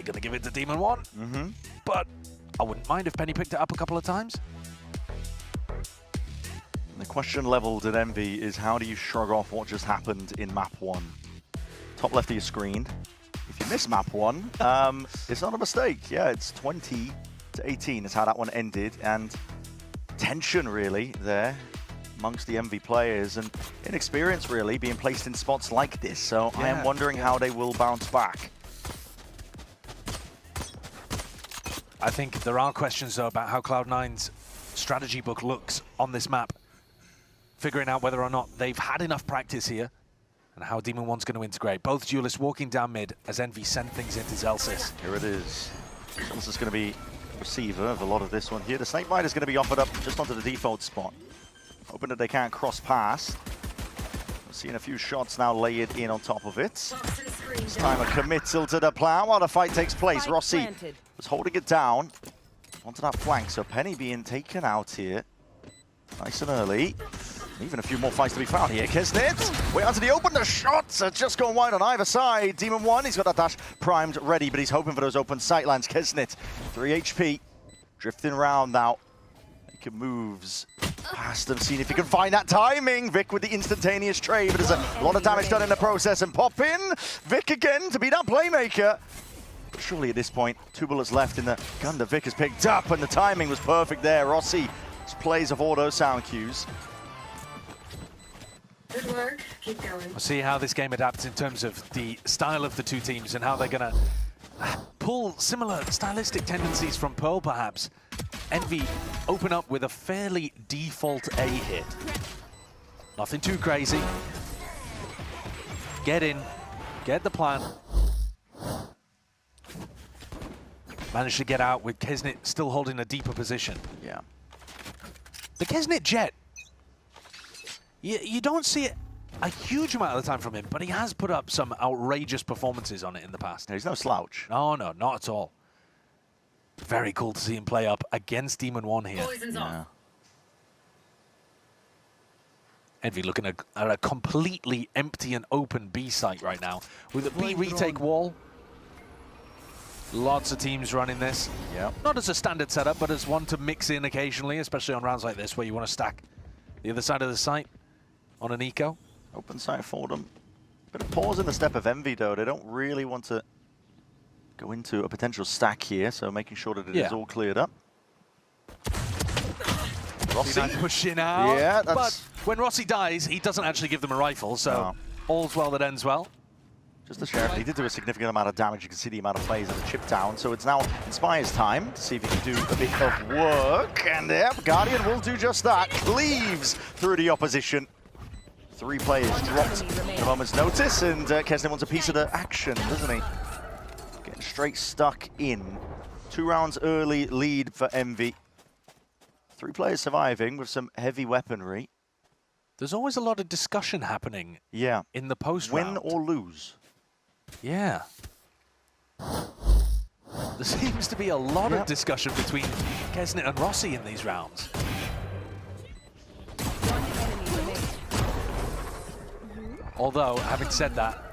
going to give it to Demon One. But I wouldn't mind if Penny picked it up a couple of times. The question leveled at Envy is how do you shrug off what just happened in map 1? Top left of your screen. If you miss map 1, it's not a mistake. Yeah, it's 20-18 is how that one ended. And tension really there amongst the Envy players and inexperience really being placed in spots like this. So I am wondering how they will bounce back. I think there are questions though about how Cloud9's strategy book looks on this map. Figuring out whether or not they've had enough practice here and how Demon One's going to integrate. Both duelists walking down mid as Envy send things into Zelsis. Here it is. Zelsis is going to be receiver of a lot of this one here. The Snake Bite is going to be offered up just onto the default spot. Hoping that they can't cross past. We're seeing a few shots now layered in on top of it. This time a committal to the plan while the fight takes place. Rossi was holding it down onto that flank. So Penny being taken out here. Nice and early. Even a few more fights to be found here. Kisnit, way out to the open. The shots are just going wide on either side. Demon One, he's got that dash primed ready, but he's hoping for those open sightlines. Kisnit, 3 HP, drifting around now. Making moves past them, seeing if he can find that timing. Vic with the instantaneous trade, but there's a lot of damage done in the process. And pop in, Vic again to be that playmaker. But surely at this point, 2 bullets left in the gun that Vic has picked up, and the timing was perfect there. Rossi plays of all those sound cues. Good work. Keep going. We'll see how this game adapts in terms of the style of the two teams and how they're going to pull similar stylistic tendencies from Pearl, perhaps. Envy open up with a fairly default A hit. Nothing too crazy. Get in, get the plan. Managed to get out with Kisnit still holding a deeper position. Yeah. The Kisnit Jet, you don't see it a huge amount of the time from him, but he has put up some outrageous performances on it in the past. He's no slouch. No, no, not at all. Very cool to see him play up against Demon One here. Off. Envy looking at a completely empty and open B site right now with a B retake wall. Lots of teams running this. Yeah. Not as a standard setup, but as one to mix in occasionally, especially on rounds like this where you want to stack the other side of the site on an eco. Open site for them. Bit of pause in the step of Envy though. They don't really want to go into a potential stack here, so making sure that it is all cleared up. Rossi pushing out. Yeah, but when Rossi dies, he doesn't actually give them a rifle, so all's well that ends well. Just the sheriff. He did do a significant amount of damage. You can see the amount of plays that are chipped down. So it's now Inspire's time to see if he can do a bit of work. And yep, Guardian will do just that. Cleaves through the opposition. 3 players dropped at a moment's notice, and Kesnin wants a piece of the action, doesn't he? Getting straight stuck in. 2 rounds early lead for Envy. 3 players surviving with some heavy weaponry. There's always a lot of discussion happening in the post-round. Win or lose. Yeah. There seems to be a lot of discussion between Kesnit and Rossi in these rounds. Although, having said that,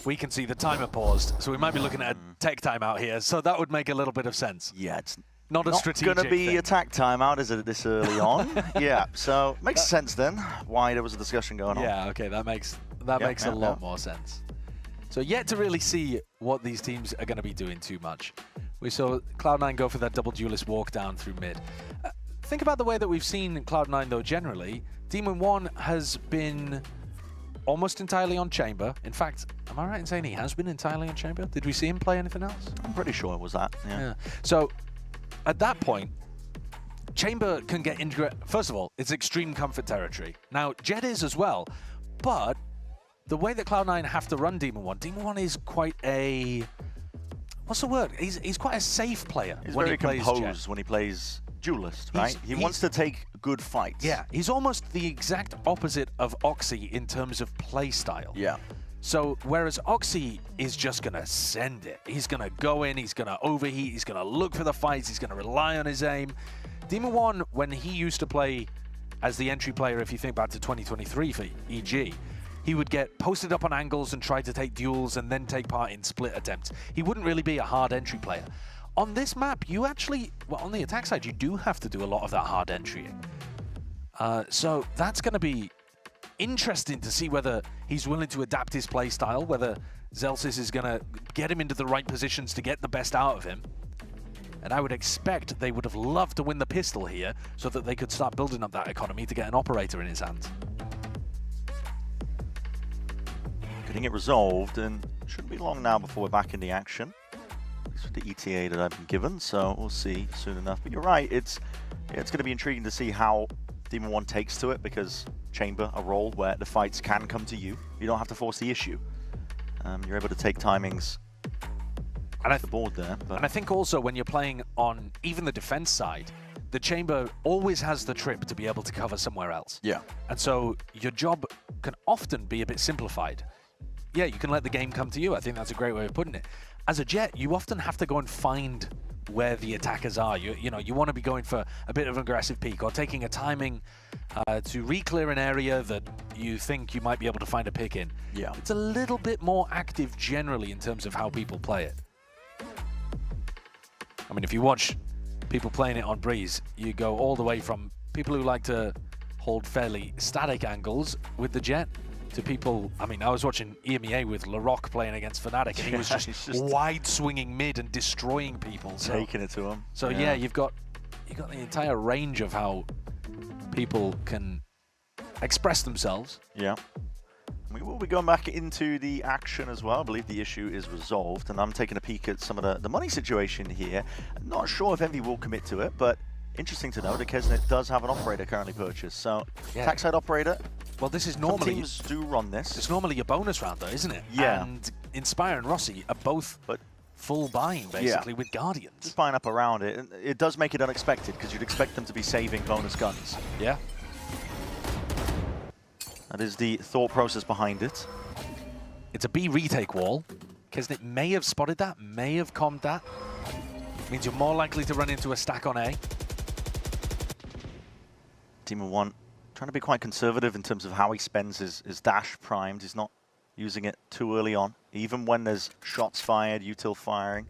we can see the timer paused, so we might be looking at a tech timeout here, so that would make a little bit of sense. Yeah, it's not a strategic going to be thing. a tech timeout, is it, this early on? Yeah, so makes sense then why there was a discussion going on. Yeah, okay, that makes a lot more sense. So yet to really see what these teams are going to be doing too much. We saw Cloud9 go for that double duelist walk down through mid. Think about the way that we've seen Cloud9 though generally. Demon One has been almost entirely on chamber. In fact, am I right in saying he has been entirely on chamber? Did we see him play anything else? I'm pretty sure it was that, yeah. So at that point, chamber can get into, first of all, it's extreme comfort territory. Now, Jet is as well, but the way that Cloud9 have to run Demon One is quite a, what's the word? He's quite a safe player. He's when very he plays composed Jet. when he plays duelist, right? He wants to take good fights. Yeah, he's almost the exact opposite of Oxy in terms of play style. Yeah. So whereas Oxy is just going to send it. He's going to go in, he's going to overheat, he's going to look for the fights, he's going to rely on his aim. Demon One, when he used to play as the entry player, if you think back to 2023 for EG, he would get posted up on angles and try to take duels and then take part in split attempts. He wouldn't really be a hard entry player. On this map, you actually, well, on the attack side, you do have to do a lot of that hard entrying. So that's going to be interesting to see whether he's willing to adapt his play style, whether Zellsis is going to get him into the right positions to get the best out of him. And I would expect they would have loved to win the pistol here so that they could start building up that economy to get an operator in his hands. Getting it resolved, and shouldn't be long now before we're back in the action. This is the ETA that I've been given, so we'll see soon enough. But you're right, it's going to be intriguing to see how Demon One takes to it, because Chamber, a role where the fights can come to you. You don't have to force the issue. You're able to take timings off the board there. But. And I think also when you're playing on even the defense side, the Chamber always has the trip to be able to cover somewhere else. Yeah. And so your job can often be a bit simplified. Yeah, you can let the game come to you. I think that's a great way of putting it. As a Jet, you often have to go and find where the attackers are. You know, you want to be going for a bit of an aggressive peek or taking a timing to re-clear an area that you think you might be able to find a pick in. Yeah. It's a little bit more active generally in terms of how people play it. I mean, if you watch people playing it on Breeze, you go all the way from people who like to hold fairly static angles with the Jet to people, I mean, I was watching EMEA with LaRock playing against Fnatic, and he was just wide swinging mid and destroying people. So, taking it to him. So yeah, you've got the entire range of how people can express themselves. Yeah. We will be going back into the action as well. I believe the issue is resolved, and I'm taking a peek at some of the money situation here. I'm not sure if Envy will commit to it, but interesting to know that Kesnet does have an operator currently purchased. So, attack side operator. Well, this is normally... Some teams do run this. It's normally your bonus round, though, isn't it? Yeah. And Inspire and Rossi are both full buying, basically, with Guardians. Just buying up around it. And it does make it unexpected, because you'd expect them to be saving bonus guns. Yeah. That is the thought process behind it. It's a B retake wall. Kesnet may have spotted that, may have commed that. Means you're more likely to run into a stack on A. Demon One trying to be quite conservative in terms of how he spends his dash primed. He's not using it too early on, even when there's shots fired, util firing.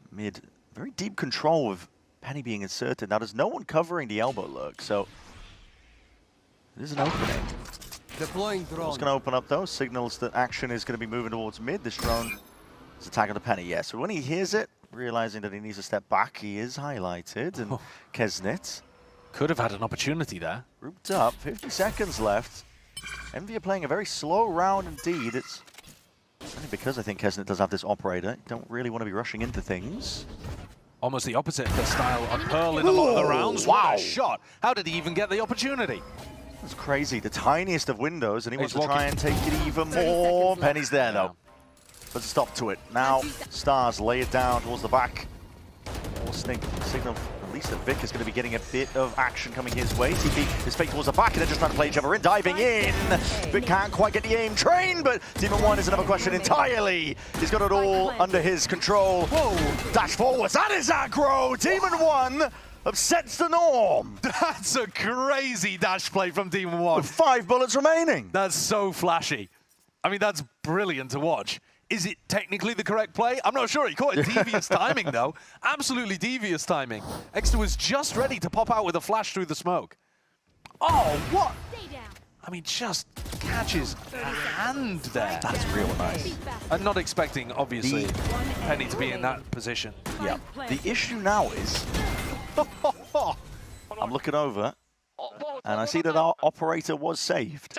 Mid, very deep control with Penny being inserted. Now there's no one covering the elbow lurk, so there's an opening. Deploying drone. What's going to open up though signals that action is going to be moving towards mid. This drone is attacking the Penny. Yeah, so when he hears it, realizing that he needs to step back, he is highlighted, and Kesnet could have had an opportunity there. Grouped up, 50 seconds left. Envy are playing a very slow round indeed. It's only because I think Kesnet does have this operator. You don't really want to be rushing into things. Almost the opposite of the style of Pearl in a lot of the rounds. Wow. What a shot. How did he even get the opportunity? That's crazy. The tiniest of windows, and he wants to try and take it even more. Penny's there though. But stop to it. Now, Stars lay it down towards the back. More signal. At least that Vic is going to be getting a bit of action coming his way. TP is fake towards the back, and they're just trying to play each other in. Diving in. Vic can't quite get the aim train, but Demon One is another question entirely. He's got it all under his control. Whoa. Dash forwards. That is aggro. Demon One upsets the norm. That's a crazy dash play from Demon One. With 5 bullets remaining. That's so flashy. I mean, that's brilliant to watch. Is it technically the correct play? I'm not sure. He caught it devious timing, though. Absolutely devious timing. Exeter was just ready to pop out with a flash through the smoke. Oh, what? I mean, just catches a hand there. That's real nice. I'm not expecting, obviously, Penny to be in that position. Yeah. The issue now is, I'm looking over, and I see that our operator was saved.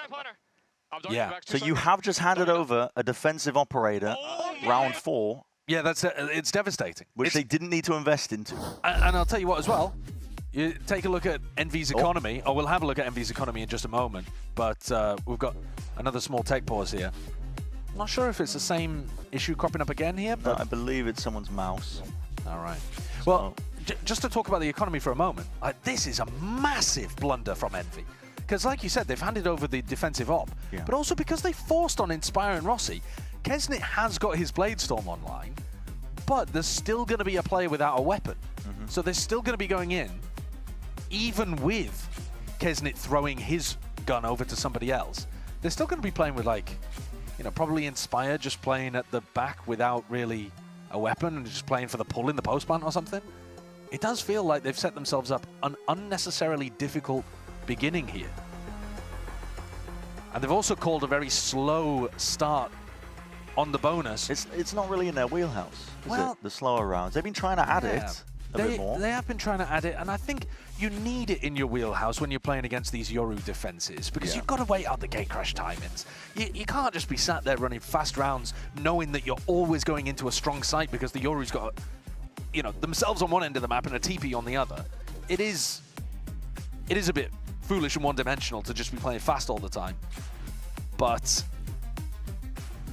Yeah. So you have just handed over a defensive operator, round 4. Yeah, that's it's devastating. Which they didn't need to invest into. And I'll tell you what as well. You take a look at Envy's economy, or we'll have a look at Envy's economy in just a moment, but we've got another small tech pause here. I'm not sure if it's the same issue cropping up again here, but... I believe it's someone's mouse. All right. Well, just to talk about the economy for a moment, this is a massive blunder from Envy. Because like you said, they've handed over the defensive op, but also because they forced on Inspire and Rossi, Kesnet has got his Bladestorm online, but there's still going to be a player without a weapon. So they're still going to be going in, even with Kesnet throwing his that gun over to somebody else, they're still going to be playing with, like, you know, probably Inspire just playing at the back without really a weapon and just playing for the pull in the post plant or something. It does feel like they've set themselves up an unnecessarily difficult beginning here. And they've also called a very slow start on the bonus. It's not really in their wheelhouse, is well, it? The slower rounds. They've been trying to add it a bit more. They have been trying to add it, and I think you need it in your wheelhouse when you're playing against these Yoru defenses, because you've got to wait out the gate crash timings. You can't just be sat there running fast rounds knowing that you're always going into a strong site because the Yoru's got, you know, themselves on one end of the map and a TP on the other. It is a bit foolish and one-dimensional to just be playing fast all the time, but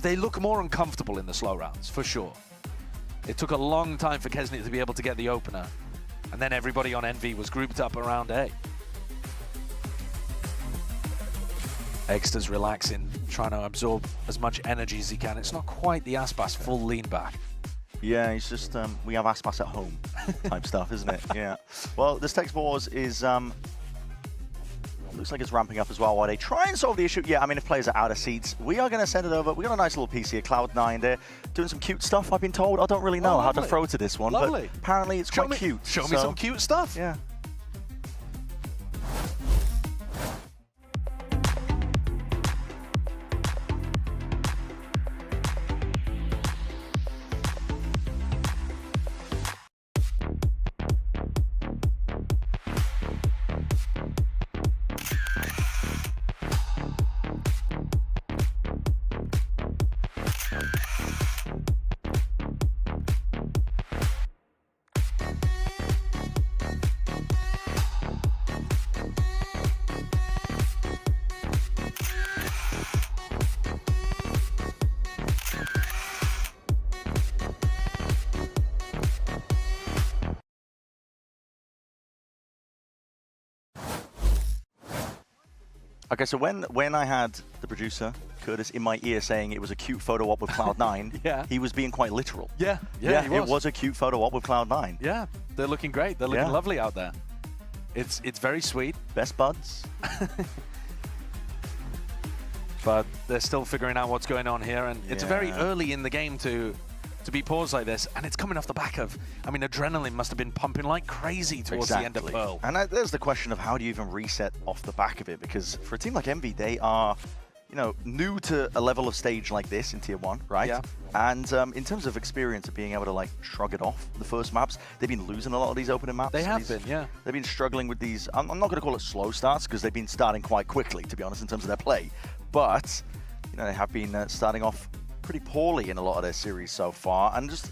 they look more uncomfortable in the slow rounds, for sure. It took a long time for Kesnit to be able to get the opener, and then everybody on Envy was grouped up around A. Exter's relaxing, trying to absorb as much energy as he can. It's not quite the Aspas full lean back. Yeah, it's just, we have Aspas at home type stuff, isn't it? Yeah. Well, this text wars is, looks like it's ramping up as well while they try and solve the issue. Yeah, I mean, if players are out of seats, we are going to send it over. We got a nice little piece here, Cloud9. They're doing some cute stuff, I've been told. I don't really know how to throw to this one, but apparently it's quite cute. Show me some cute stuff. Yeah. Okay, so when I had the producer, Curtis, in my ear saying it was a cute photo op with Cloud9, he was being quite literal. Yeah, it was a cute photo op with Cloud9. Yeah, they're looking great. They're looking lovely out there. It's very sweet. Best buds. But they're still figuring out what's going on here, and it's very early in the game to be paused like this, and it's coming off the back of, I mean, adrenaline must have been pumping like crazy towards the end of Pearl. And there's the question of how do you even reset off the back of it, because for a team like Envy, they are, you know, new to a level of stage like this in Tier 1, right? Yeah. And in terms of experience of being able to, like, shrug it off the first maps, they've been losing a lot of these opening maps. They have been, yeah. They've been struggling with these, I'm not going to call it slow starts, because they've been starting quite quickly, to be honest, in terms of their play. But, you know, they have been starting off pretty poorly in a lot of their series so far, and just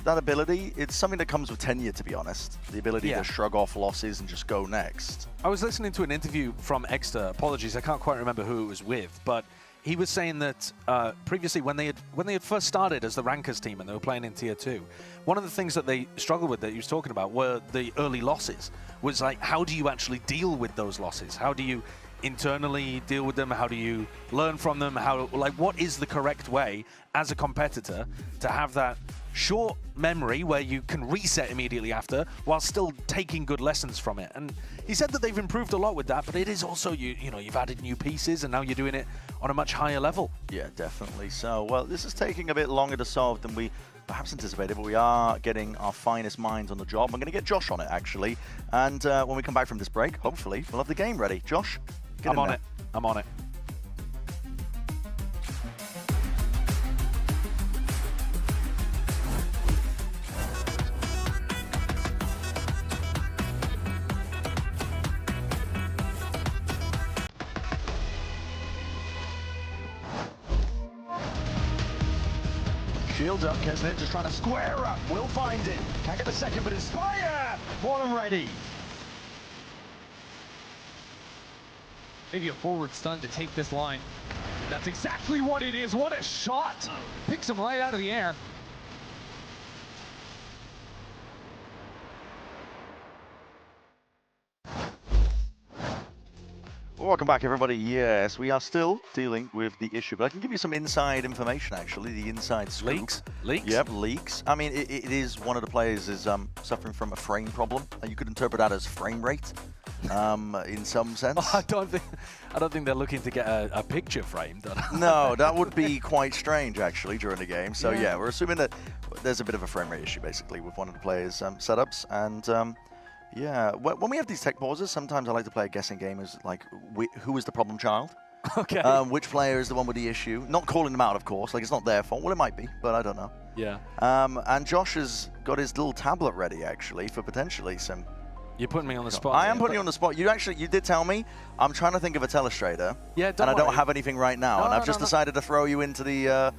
that ability, it's something that comes with tenure, to be honest. The ability to shrug off losses and just go next. I was listening to an interview from Exter, apologies, I can't quite remember who it was with, but he was saying that previously when they had first started as the Rankers team and they were playing in Tier 2, one of the things that they struggled with that he was talking about were the early losses. Was like, how do you actually deal with those losses? How do you internally deal with them? How do you learn from them? How, like, what is the correct way as a competitor to have that short memory where you can reset immediately after while still taking good lessons from it? And he said that they've improved a lot with that, but it is also, you know, you've added new pieces and now you're doing it on a much higher level. Yeah, definitely. So, well, this is taking a bit longer to solve than we perhaps anticipated, but we are getting our finest minds on the job. I'm going to get Josh on it, actually. And when we come back from this break, hopefully, we'll have the game ready. Josh, get in there. I'm on it. Shields up, Kesnit just trying to square up. Will find it. Can't get the second, but Inspire! Bottom ready. Maybe a forward stun to take this line. That's exactly what it is. What a shot! Picks him right out of the air. Welcome back, everybody. Yes, we are still dealing with the issue, but I can give you some inside information, actually. The inside scoop. Leaks? Leaks? Yep, leaks. I mean, it is one of the players is suffering from a frame problem. You could interpret that as frame rate, in some sense. I don't think they're looking to get a picture framed. No, that would be quite strange, actually, during the game. So yeah, we're assuming that there's a bit of a frame rate issue, basically, with one of the players' setups, and. Yeah, when we have these tech pauses, sometimes I like to play a guessing game as like, who is the problem child? Okay. Which player is the one with the issue? Not calling them out, of course. Like, it's not their fault. Well, it might be, but I don't know. Yeah. And Josh has got his little tablet ready, actually, for potentially some... You're putting me on the spot. I am putting you on the spot. You did tell me. I'm trying to think of a telestrator. Yeah, and I don't have anything right now. And I've just decided to throw you into the...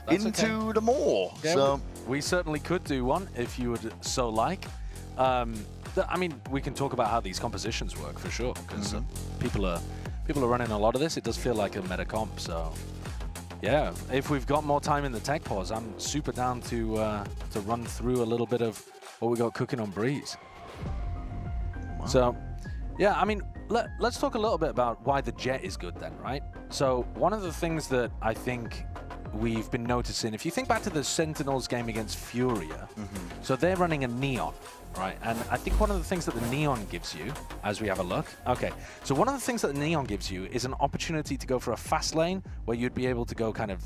the maw. Yeah, so we certainly could do one, if you would so like. I mean, we can talk about how these compositions work for sure, because people are running a lot of this. It does feel like a meta comp, so yeah. If we've got more time in the tech pause, I'm super down to run through a little bit of what we got cooking on Breeze. Wow. So yeah, I mean, let's talk a little bit about why the Jet is good then, right? So one of the things that I think we've been noticing, if you think back to the Sentinels game against Furia, so they're running a Neon, right? And I think one of the things that the Neon gives you, as we have a look, okay, so one of the things that the Neon gives you is an opportunity to go for a fast lane where you'd be able to go kind of,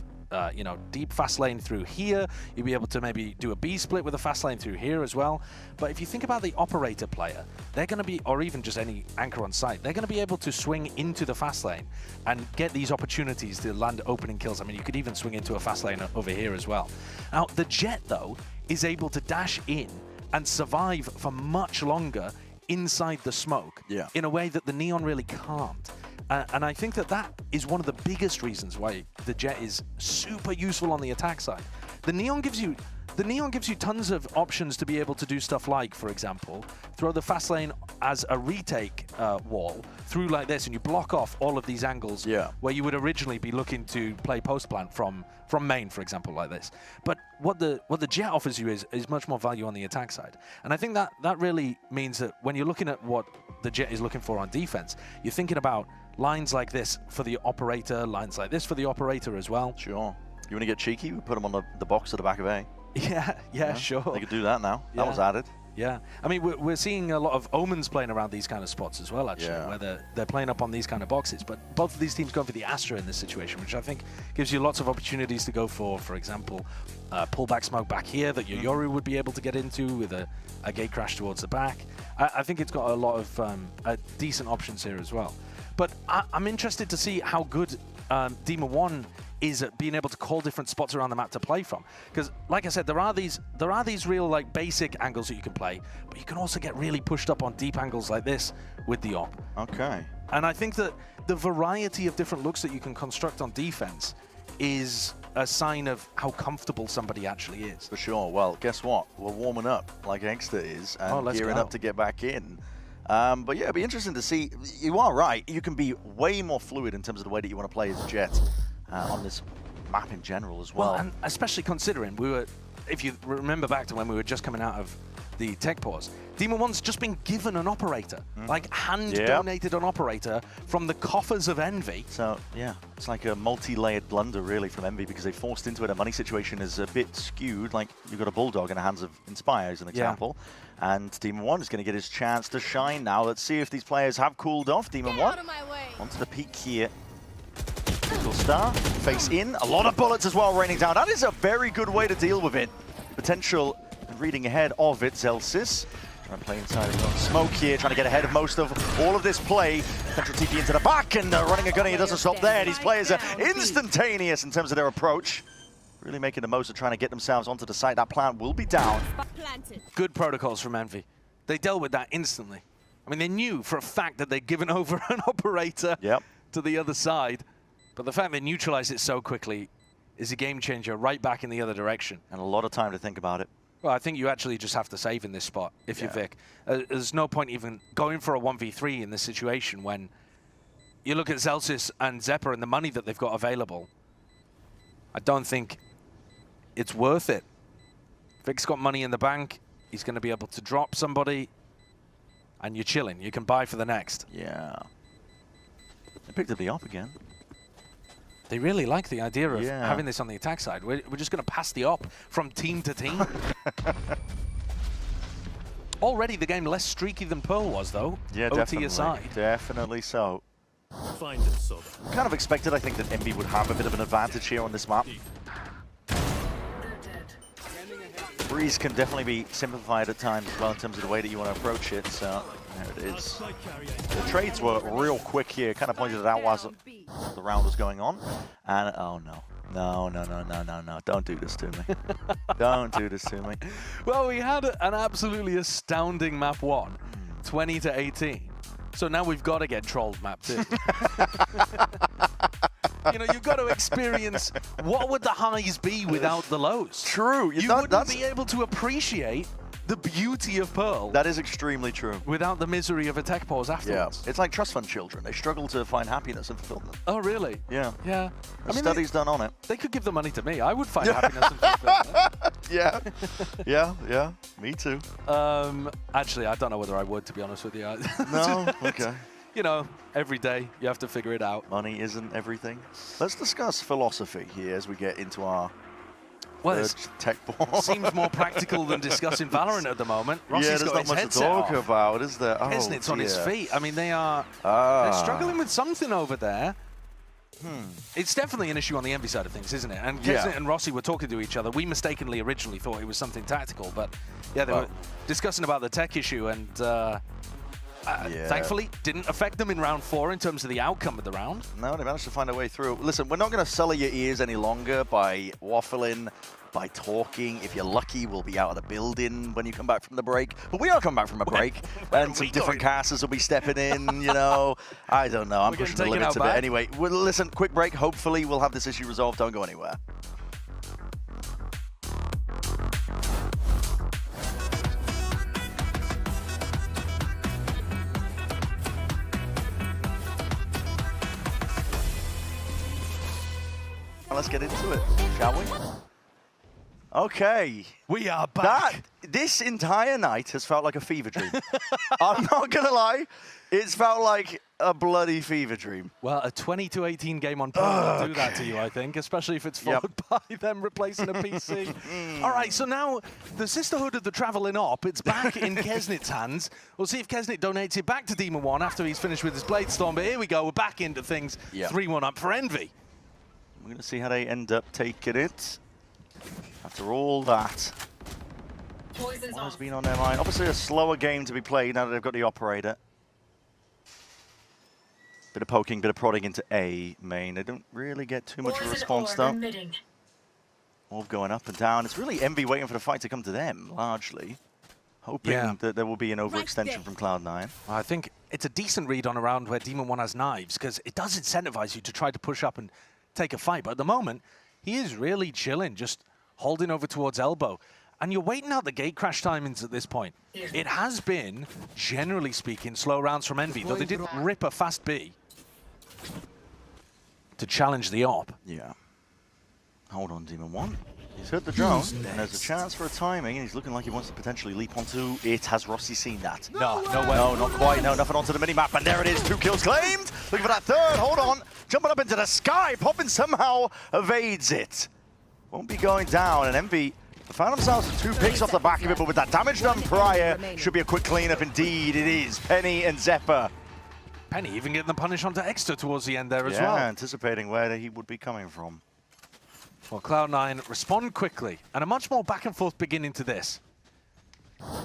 you know, deep fast lane through here. You'd be able to maybe do a B split with a fast lane through here as well. But if you think about the operator player, they're going to be, or even just any anchor on site, they're going to be able to swing into the fast lane and get these opportunities to land opening kills. I mean, you could even swing into a fast lane over here as well. Now, the Jet, though, is able to dash in and survive for much longer inside the smoke in a way that the Neon really can't. And I think that is one of the biggest reasons why the Jet is super useful on the attack side. The Neon gives you tons of options to be able to do stuff like, for example, throw the fast lane as a retake wall through like this, and you block off all of these angles where you would originally be looking to play post plant from main, for example, like this. But what the Jet offers you is much more value on the attack side. And I think that really means that when you're looking at what the Jet is looking for on defense, you're thinking about lines like this for the operator, lines like this for the operator as well. Sure. You want to get cheeky? We put them on the box at the back of A. Yeah, sure. They could do that now. That was added. Yeah. I mean, we're seeing a lot of Omens playing around these kind of spots as well, actually, where they're playing up on these kind of boxes. But both of these teams go for the Astra in this situation, which I think gives you lots of opportunities to go for example, pullback smoke back here that your Yoru would be able to get into with a gate crash towards the back. I think it's got a lot of decent options here as well. But I'm interested to see how good Demon 1 is at being able to call different spots around the map to play from. Because, like I said, there are these real like basic angles that you can play, but you can also get really pushed up on deep angles like this with the op. Okay. And I think that the variety of different looks that you can construct on defense is a sign of how comfortable somebody actually is. For sure. Well, guess what? We're warming up like Exeter is and gearing up to get back in. But yeah, it'd be interesting to see. You are right. You can be way more fluid in terms of the way that you want to play as Jet on this map in general as well. Well, and especially considering we were, if you remember back to when we were just coming out of the tech pause, Demon 1's just been given an operator, like hand-donated an operator from the coffers of Envy. So, yeah, it's like a multi-layered blunder, really, from Envy, because they forced into it. A money situation is a bit skewed. Like, you've got a Bulldog in the hands of Inspire, as an example. And Demon 1 is going to get his chance to shine now. Let's see if these players have cooled off. Demon 1 onto the peak here. Little star, face in. A lot of bullets as well raining down. That is a very good way to deal with it. Potential reading ahead of it, Zelsis. Trying to play inside of smoke here, trying to get ahead of most of all of this play. Central TP into the back, and running a gunny, it doesn't stop there. These players are instantaneous in terms of their approach. Really making the most of trying to get themselves onto the site. That plant will be down. Good protocols from Envy. They dealt with that instantly. I mean, they knew for a fact that they'd given over an operator to the other side. But the fact they neutralized it so quickly is a game changer right back in the other direction. And a lot of time to think about it. Well, I think you actually just have to save in this spot if you're Vic. There's no point even going for a 1v3 in this situation when you look at Zelsis and Zephyr and the money that they've got available. I don't think it's worth it. Vic's got money in the bank. He's going to be able to drop somebody, and you're chilling. You can buy for the next. Yeah. They picked up the op again. They really like the idea of having this on the attack side. We're just going to pass the op from team to team. Already the game less streaky than Pearl was, though. Yeah, OT definitely. aside. Definitely so. Find it, Soda. Kind of expected, I think, that Envy would have a bit of an advantage here on this map. Breeze can definitely be simplified at times as well in terms of the way that you want to approach it, so there it is. The trades were real quick here, kind of pointed it out as the round was going on. And, oh no. No, don't do this to me. Don't do this to me. Well, we had an absolutely astounding map 1, 20 to 18. So now we've got to get trolled map 2. You know, you've got to experience what would the highs be without the lows. True. You wouldn't be able to appreciate the beauty of Pearl. That is extremely true. Without the misery of a tech pause afterwards. Yeah. It's like trust fund children. They struggle to find happiness and fulfillment. Oh, really? Yeah. Yeah. I mean, studies done on it. They could give the money to me. I would find happiness and fulfillment. Yeah. Me too. Actually, I don't know whether I would, to be honest with you. No? Okay. You know, every day you have to figure it out. Money isn't everything. Let's discuss philosophy here as we get into our tech ball. Seems more practical than discussing Valorant at the moment. Rossi's there's got not his much to headset talk off. about, is there? Oh, Kesnit's on his feet. I mean, they're struggling with something over there. It's definitely an issue on the Envy side of things, isn't it? And Kesnit and Rossi were talking to each other. We mistakenly originally thought it was something tactical, but yeah, they were discussing about the tech issue, and thankfully didn't affect them in round 4 in terms of the outcome of the round. No, they managed to find a way through. Listen, we're not going to sully your ears any longer by waffling, by talking. If you're lucky, we'll be out of the building when you come back from the break. But we are coming back from a break, and some different casters will be stepping in, you know. I don't know. I'm pushing the limits a bit. Anyway, listen, quick break. Hopefully, we'll have this issue resolved. Don't go anywhere. Let's get into it, shall we? Okay. We are back. This entire night has felt like a fever dream. I'm not going to lie. It's felt like a bloody fever dream. Well, a 20 to 18 game on Pearl will do that to you, I think, especially if it's followed by them replacing a PC. All right, so now the Sisterhood of the Traveling Op, it's back in Kesnit's hands. We'll see if Kesnit donates it back to Demon 1 after he's finished with his Blade Storm. But here we go. We're back into things. 3-1 up for Envy. We're going to see how they end up taking it. After all that, what has been on their mind? Obviously a slower game to be played now that they've got the operator. Bit of poking, bit of prodding into A main. They don't really get too much of a response though. All going up and down. It's really Envy waiting for the fight to come to them, largely. Hoping that there will be an overextension from Cloud9. I think it's a decent read on a round where Demon 1 has knives, because it does incentivize you to try to push up and take a fight. But at the moment, he is really chilling, just holding over towards elbow. And you're waiting out the gate crash timings at this point. It has been, generally speaking, slow rounds from Envy, though they did rip a fast B to challenge the op. Yeah. Hold on, Demon 1. He's hit the drone, and there's a chance for a timing, and he's looking like he wants to potentially leap onto it. Has Rossi seen that? No way. No, not quite. No, nothing onto the minimap, and there it is. 2 kills claimed. Looking for that third. Hold on. Jumping up into the sky. Poppin somehow evades it. Won't be going down, and Envy found themselves with 2 picks off the back of it, but with that damage done prior, should be a quick cleanup indeed. It is Penny and Zephyr. Penny even getting the punish onto Exeter towards the end there as well. Yeah, anticipating where he would be coming from. Well, Cloud9 respond quickly, and a much more back and forth beginning to this.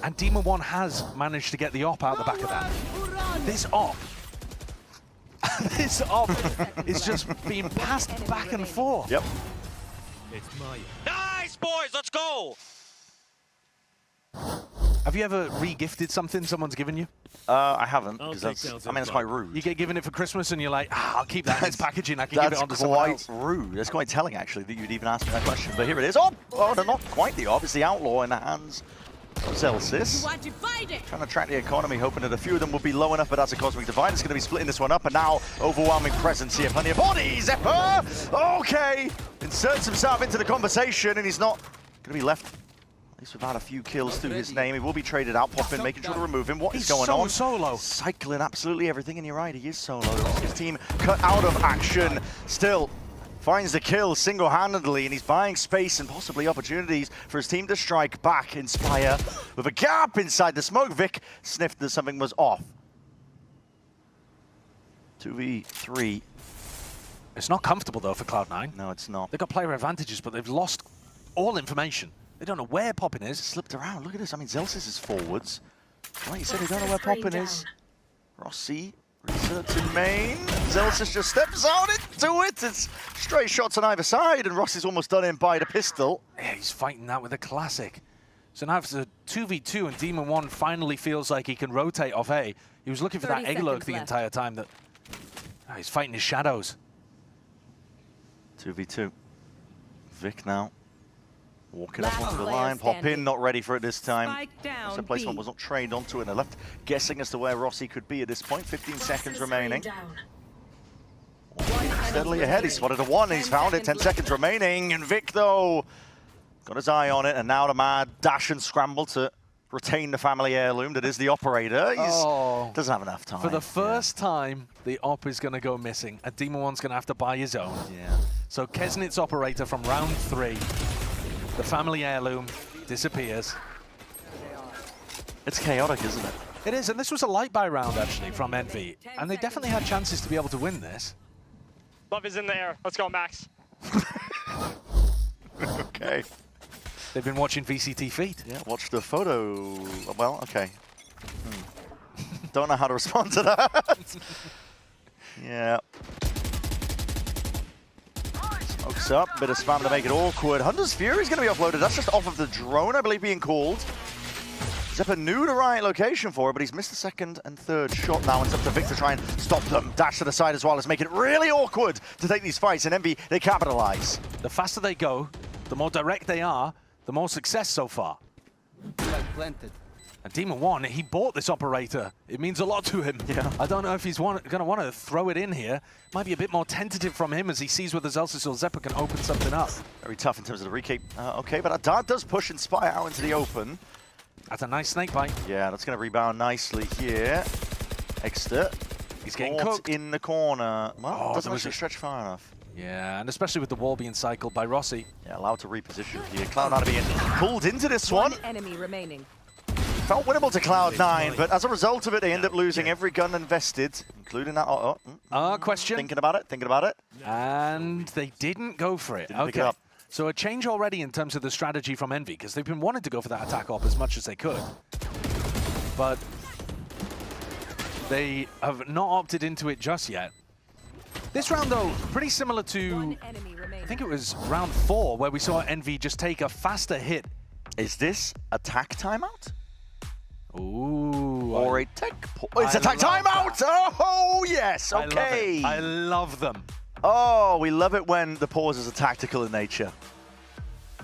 And Demon 1 has managed to get the op out the back of that. This op is just being passed back and forth. Yep. It's my... Nice, boys! Let's go! Have you ever re-gifted something someone's given you? I haven't, because it's quite rude. You get given it for Christmas and you're like, I'll keep that in its packaging, I can give it on to someone else. That's quite rude. That's quite telling, actually, that you'd even ask me that question. But here it is. Oh, no, not quite the op. It's the outlaw in the hands of Celsius. Trying to track the economy, hoping that a few of them will be low enough, but that's a Cosmic Divide. It's going to be splitting this one up, and now overwhelming presence here. Plenty of bodies. Zephyr! Okay. Inserts himself into the conversation, and he's not going to be left. least we've had a few kills to his name. He will be traded out. Poppin making sure to remove him. What is going on? Solo. Cycling absolutely everything, and you're right, he is solo. His team cut out of action. Still finds the kill single-handedly, and he's buying space and possibly opportunities for his team to strike back. Inspire with a gap inside the smoke. Vic sniffed that something was off. 2v3. It's not comfortable, though, for Cloud9. No, it's not. They've got player advantages, but they've lost all information. They don't know where Poppin is. Slipped around. Look at this. I mean, Zelsis is forwards. Like you said, they don't know where Poppin is. Rossi research in main. Zelsis just steps out into it. It's straight shots on either side, and Rossi's almost done in by the pistol. Yeah, he's fighting that with a classic. So now it's a 2v2, and Demon 1 finally feels like he can rotate off A. He was looking for that egg lurk the entire time. That he's fighting his shadows. 2v2. Vic now walking up onto the line. Poppin not ready for it this time. So placement was not trained onto it, and they're left guessing as to where Rossi could be at this point. 15 seconds remaining. Steadily ahead. He spotted a 1. He's found it. 10 seconds remaining. And Vic, though, got his eye on it. And now the mad dash and scramble to retain the family heirloom that is the operator. He doesn't have enough time. For the first time, the op is going to go missing. And Demon 1's going to have to buy his own. Yeah. So Kesnit's operator from round 3. The family heirloom disappears. It's chaotic, isn't it? It is, and this was a light buy round, actually, from Envy. And they definitely had chances to be able to win this. Love is in the air. Let's go, Max. Okay. They've been watching VCT feed. Yeah, watch the photo. Well, okay. Don't know how to respond to that. Yeah. Smokes up, bit of spam to make it awkward. Hunter's Fury's going to be offloaded. That's just off of the drone, I believe, being called. Zeppa knew the right location for it, but he's missed the second and third shot now. It's up to Vic to try and stop them. Dash to the side as well as make it really awkward to take these fights. And Envy, they capitalize. The faster they go, the more direct they are, the more success so far. Planted. And Demon 1, he bought this operator. It means a lot to him. Yeah. I don't know if he's going to want to throw it in here. Might be a bit more tentative from him as he sees whether Zelsis or Zeppa can open something up. Very tough in terms of the recape. Okay, but Dart does push Inspire out into the open. That's a nice snake bite. Yeah, that's going to rebound nicely here. Exter. He's getting cooked. In the corner. Well, doesn't actually stretch far enough. Yeah, and especially with the wall being cycled by Rossi. Yeah, allowed to reposition here. Cloud9 being pulled into this one. Enemy remaining. Felt winnable to Cloud9, but as a result of it, they end up losing every gun invested, including that. Question. Thinking about it. And they didn't go for it. Didn't pick it up. So a change already in terms of the strategy from Envy, because they've been wanting to go for that attack op as much as they could. But they have not opted into it just yet. This round, though, pretty similar to, I think it was round 4, where we saw Envy just take a faster hit. Is this attack timeout? Ooh. Or a tech it's attack timeout! Oh, yes, okay. I love them. Oh, we love it when the pauses are tactical in nature.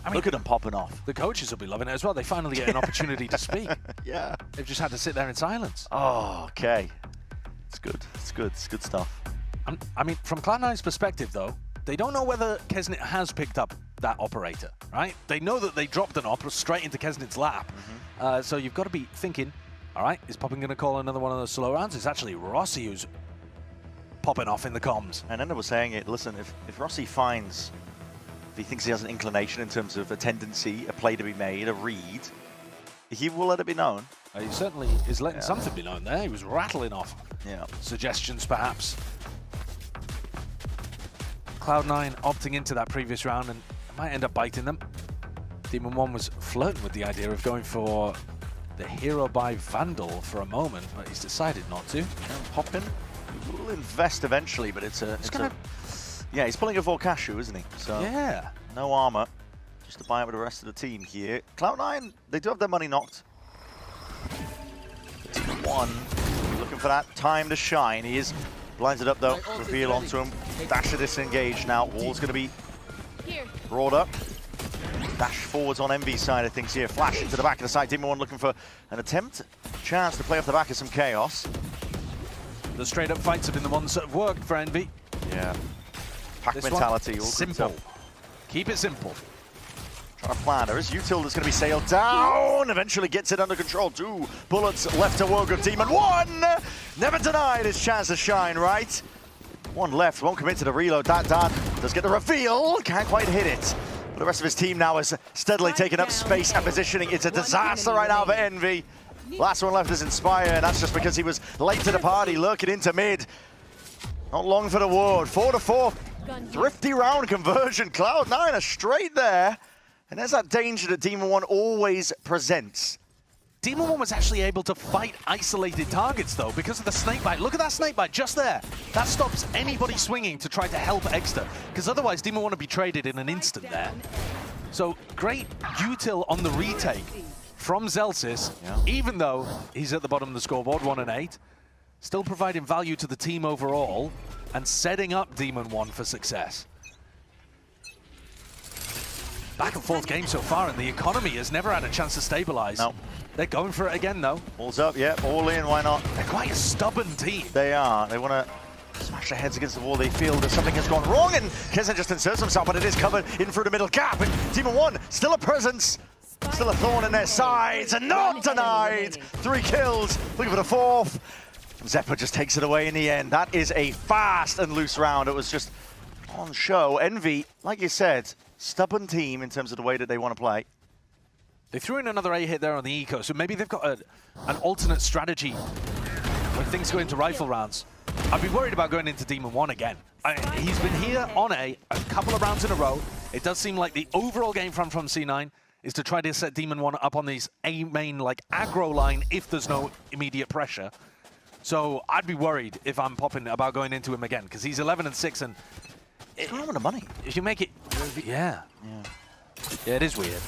I mean, look at them popping off. The coaches will be loving it as well. They finally get an opportunity to speak. Yeah. They've just had to sit there in silence. Oh, okay. It's good. It's good. It's good stuff. I mean, from Cloud9's perspective, though, they don't know whether Kesnit has picked up that operator, right? They know that they dropped an op straight into Kesnit's lap. So you've got to be thinking, all right, is Poppin going to call another one of those slow rounds? It's actually Rossi who's popping off in the comms. And Enda was saying it, listen, if Rossi finds, if he thinks he has an inclination in terms of a tendency, a play to be made, a read, he will let it be known. He certainly is letting something be known there. He was rattling off suggestions, perhaps. Cloud9 opting into that previous round, and it might end up biting them. Demon 1 was flirting with the idea of going for the hero by Vandal for a moment, but he's decided not to. Poppin will invest eventually, but yeah, he's pulling a Volcashu, isn't he? So yeah, no armor, just to buy it with the rest of the team here. Cloud9, they do have their money knocked. Team 1 looking for that time to shine. He is blinds it up though. Reveal onto him. Dash to disengage now. Wall's going to be brought up. Dash forwards on Envy's side of things here. Flash into the back of the side. Demon 1 looking for an attempt, chance to play off the back of some chaos. The straight up fights have been the ones that have worked for Envy. Yeah. Pack mentality. All simple. Keep it simple. Trying to plan. There is Util that's going to be sailed down. Eventually gets it under control. 2 bullets left to work with Demon. 1! Never denied his chance to shine, right? 1 left. Won't commit to the reload. That does get the reveal. Can't quite hit it. But the rest of his team now is steadily taking up space and positioning. It's a disaster right now for Envy. Last one left is Inspire, and that's just because he was late to the party, lurking into mid. Not long for the ward. 4-4. Thrifty round conversion. Cloud9 are straight there. And there's that danger that Demon 1 always presents. Demon 1 was actually able to fight isolated targets, though, because of the snakebite. Look at that snakebite just there. That stops anybody swinging to try to help Exeter, because otherwise Demon 1 would be traded in an instant there. So great util on the retake from Zelsis, even though he's at the bottom of the scoreboard, 1 and 8. Still providing value to the team overall and setting up Demon 1 for success. Back and forth game so far, and the economy has never had a chance to stabilize. No. They're going for it again, though. Balls up, yeah, all in, why not? They're quite a stubborn team. They are. They want to smash their heads against the wall. They feel that something has gone wrong, and Kezen just inserts himself, but it is covered in through the middle gap. And Demon 1, still a presence, still a thorn in their sides, and not denied. 3 kills, looking for the 4th. Zephyr just takes it away in the end. That is a fast and loose round. It was just on show. Envy, like you said, stubborn team in terms of the way that they want to play. They threw in another A hit there on the eco, so maybe they've got an alternate strategy when things go into rifle rounds. I'd be worried about going into Demon 1 again. He's been here on a couple of rounds in a row. It does seem like the overall game from C9 is to try to set Demon 1 up on these A main like aggro line if there's no immediate pressure. So I'd be worried if I'm popping about going into him again, because he's 11 and 6, and What's going on with the money? If you make it, yeah, it is weird.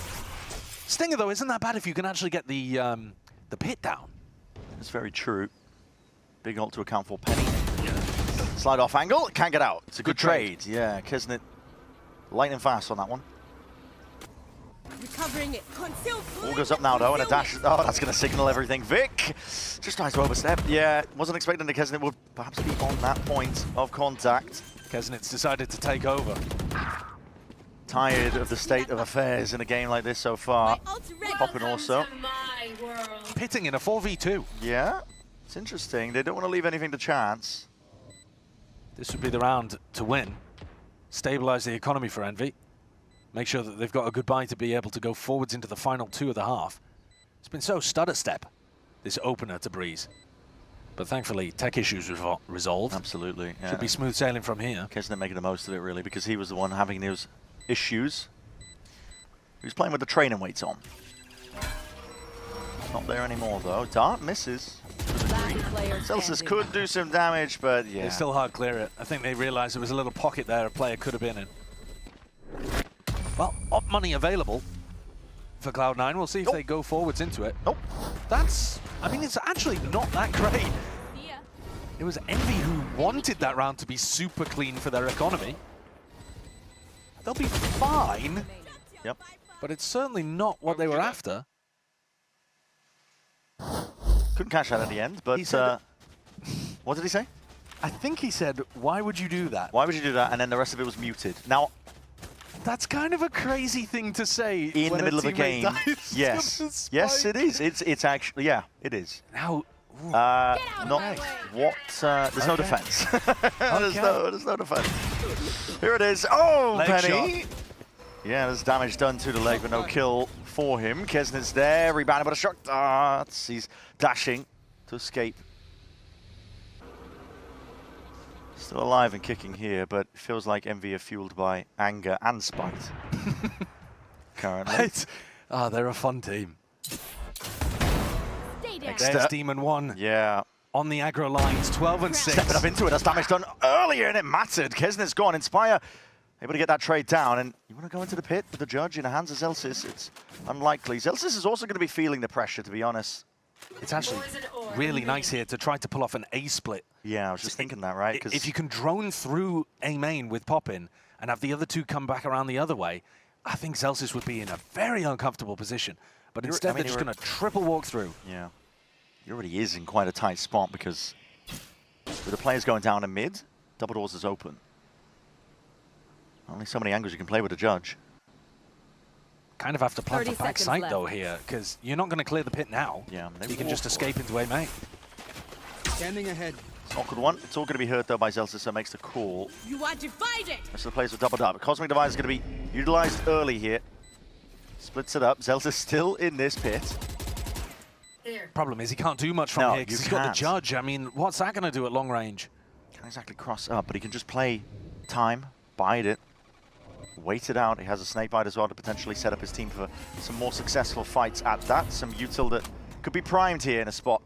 Stinger though isn't that bad if you can actually get the pit down. That's very true. Big ult to account for Penny. Slide off angle, can't get out. It's a good trade. Yeah, Kisnet lightning fast on that one. Recovering it. All goes up now though, and a dash. Oh, that's going to signal everything. Vic just tries to overstep. Yeah, wasn't expecting the Kesnet would perhaps be on that point of contact. Kesnet's decided to take over. Tired of the state of affairs in a game like this so far. Popping also. Pitting in a 4v2. Yeah, it's interesting. They don't want to leave anything to chance. This would be the round to win. Stabilize the economy for Envy. Make sure that they've got a good buy to be able to go forwards into the final 2 of the half. It's been so stutter step, this opener to Breeze. But thankfully, tech issues resolved. Absolutely. Yeah. Should be smooth sailing from here. Kesnet making the most of it, really, because he was the one having those issues. He was playing with the training weights on. Not there anymore, though. Dart misses. Celsius could do some damage, but yeah. They still hard clear it. I think they realized there was a little pocket there a player could have been in. Well, op money available for Cloud9. We'll see if they go forwards into it. Nope. That's, I mean, it's actually not that great. It was Envy who wanted that round to be super clean for their economy. They'll be fine. Yep. But it's certainly not what they were after. Couldn't cash out at the end, but what did he say? I think he said, why would you do that? Why would you do that? And then the rest of it was muted. Now, that's kind of a crazy thing to say in the middle of a game. Yes, yes, it is. It's actually, yeah, it is. Now, not what? There's no defense. There's no defense. Here it is. Oh, leg Penny. shot. Yeah, there's damage done to the leg, but no kill for him. Kesnet's there, rebounded by a shot. He's dashing to escape. Still alive and kicking here, but it feels like Envy are fueled by anger and spite. Currently. They're a fun team. There's Demon 1. Yeah. On the aggro lines, 12 and 6. Stepping up into it, that's damage done earlier, and it mattered. Kesnet's gone. Inspire able to get that trade down, and you want to go into the pit with the judge in the hands of Zelsis. It's unlikely. Zelsis is also going to be feeling the pressure, to be honest. It's actually really nice here to try to pull off an A split. Yeah, I was just thinking that, right? If you can drone through A main with Poppin and have the other two come back around the other way, I think Zelsis would be in a very uncomfortable position. But instead, they're just going to triple walk through. Yeah. He already is in quite a tight spot because with the players going down in mid, double doors is open. Only so many angles you can play with a judge. kind of have to plan 30 for backside seconds though left. here, because you're not going to clear the pit now. Yeah, you can just escape into A main. Standing ahead. It's an awkward one. It's all going to be hurt though by Zelsis, so makes the call. You want to fight it? Rest of the players with doubled up. Cosmic Divide is going to be utilized early here. Splits it up. Zelsis still in this pit. Problem is he can't do much from No, here because you he's got the can't. judge. I mean, what's that going to do at long range? Can't exactly cross up, but he can just play time, bide it, wait it out. He has a snake bite as well to potentially set up his team for some more successful fights at that. Some util that could be primed here in a spot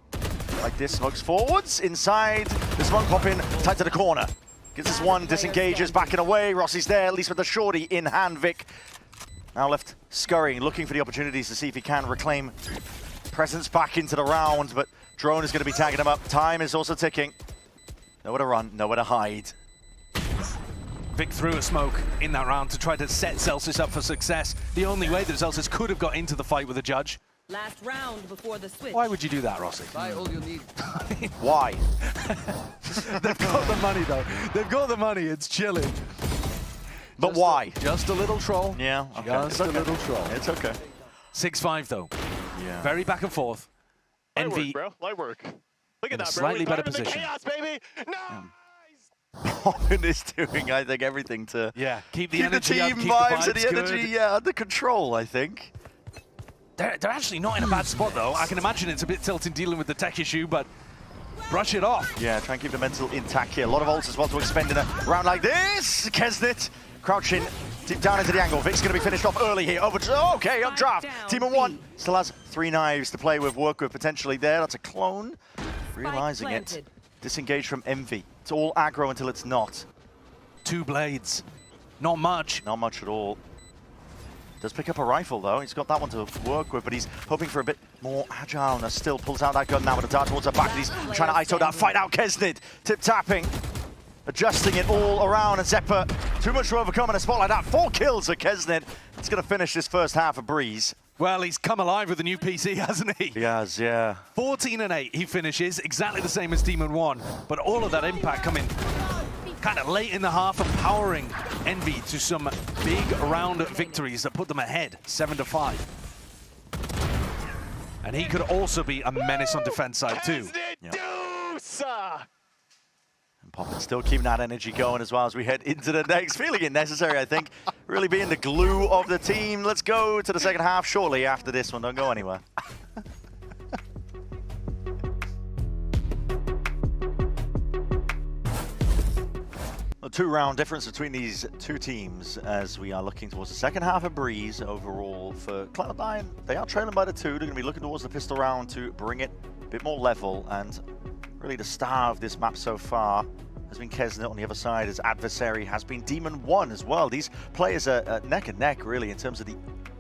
like this. Smokes forwards, inside. The smoke pop in, tight to the corner. Gives us one, disengages, backing away. Rossi's there, at least with the shorty in hand. Vic now left scurrying, looking for the opportunities to see if he can reclaim presence back into the round, but Drone is going to be tagging him up. Time is also ticking. Nowhere to run, nowhere to hide. Vic threw a smoke in that round to try to set Zelsis up for success. The only way that Zelsis could have got into the fight with the judge. Last round before the switch. Why would you do that, Rossi? Buy all you need. Why? They've got the money, though. They've got the money. It's chilling. But why? Just a little troll. Yeah, okay. Just a little troll. It's okay. 6-5, though. Yeah. Very back and forth. Light Envy work, bro. Light work. Look in at a that, bro. slightly He's better better than the position. chaos, baby. Nice. Poppin is doing, I think, everything to keep the keep the energy up, team keep vibes the and the energy good. under control, I think. They're actually not in a bad spot, though. I can imagine it's a bit tilting dealing with the tech issue, but brush it off. Yeah, try and keep the mental intact here. A lot of ults as well to expend in a round like this. Kesnit crouching deep down into the angle. Vic's going to be finished off early here. Over to, okay, up draft. Team of one still has 3 knives to play with, work with potentially there. That's a clone. Realizing it. Disengage from Envy. It's all aggro until it's not. 2 blades. Not much. Not much at all. Does pick up a rifle though. He's got that one to work with, but he's hoping for a bit more agileness. Still pulls out that gun now with a dart towards the back. He's trying to ISO that fight out. Kesnit tip-tapping, adjusting it all around. And Zeppa, too much to overcome in a spot like that. 4 kills for Kesnit. It's going to finish this first half a breeze. Well, he's come alive with a new PC, hasn't he? He has, yeah. 14-8 he finishes, exactly the same as Demon 1, but all of that impact coming kind of late in the half, empowering Envy to some big round victories that put them ahead, 7-5. And he could also be a menace on defense side too. Yep. And Poppin still keeping that energy going as well as we head into the next. Feeling it necessary, I think. Really being the glue of the team. Let's go to the second half shortly after this one. Don't go anywhere. A 2-round difference between these two teams as we are looking towards the second half of breeze overall for Cloud9. They are trailing by the 2. They're going to be looking towards the pistol round to bring it a bit more level, and really the star of this map so far has been Kesnit. On the other side, his adversary has been Demon 1 as well. These players are neck and neck really in terms of the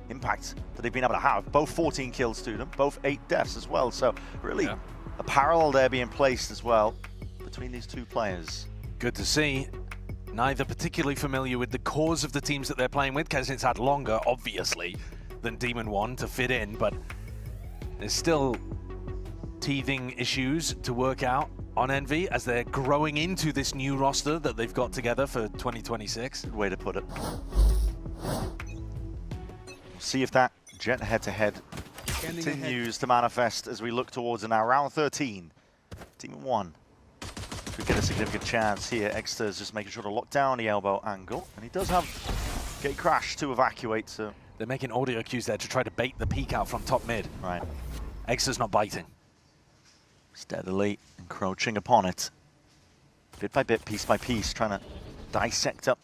impact that they've been able to have. Both 14 kills to them, both 8 deaths as well. So really a parallel there being placed as well between these two players. Good to see. Neither particularly familiar with the cores of the teams that they're playing with. Kesnit's had longer, obviously, than Demon 1 to fit in, but there's still teething issues to work out on Envy as they're growing into this new roster that they've got together for 2026. Good way to put it. We'll see if that Jet head-to-head continues to manifest as we look towards now round 13. Team 1 could get a significant chance here. Exeter's just making sure to lock down the elbow angle, and he does have Gate Crash to evacuate. So they're making audio cues there to try to bait the peek out from top mid. Right. Exeter's not biting. Steadily encroaching upon it. Bit by bit, piece by piece, trying to dissect up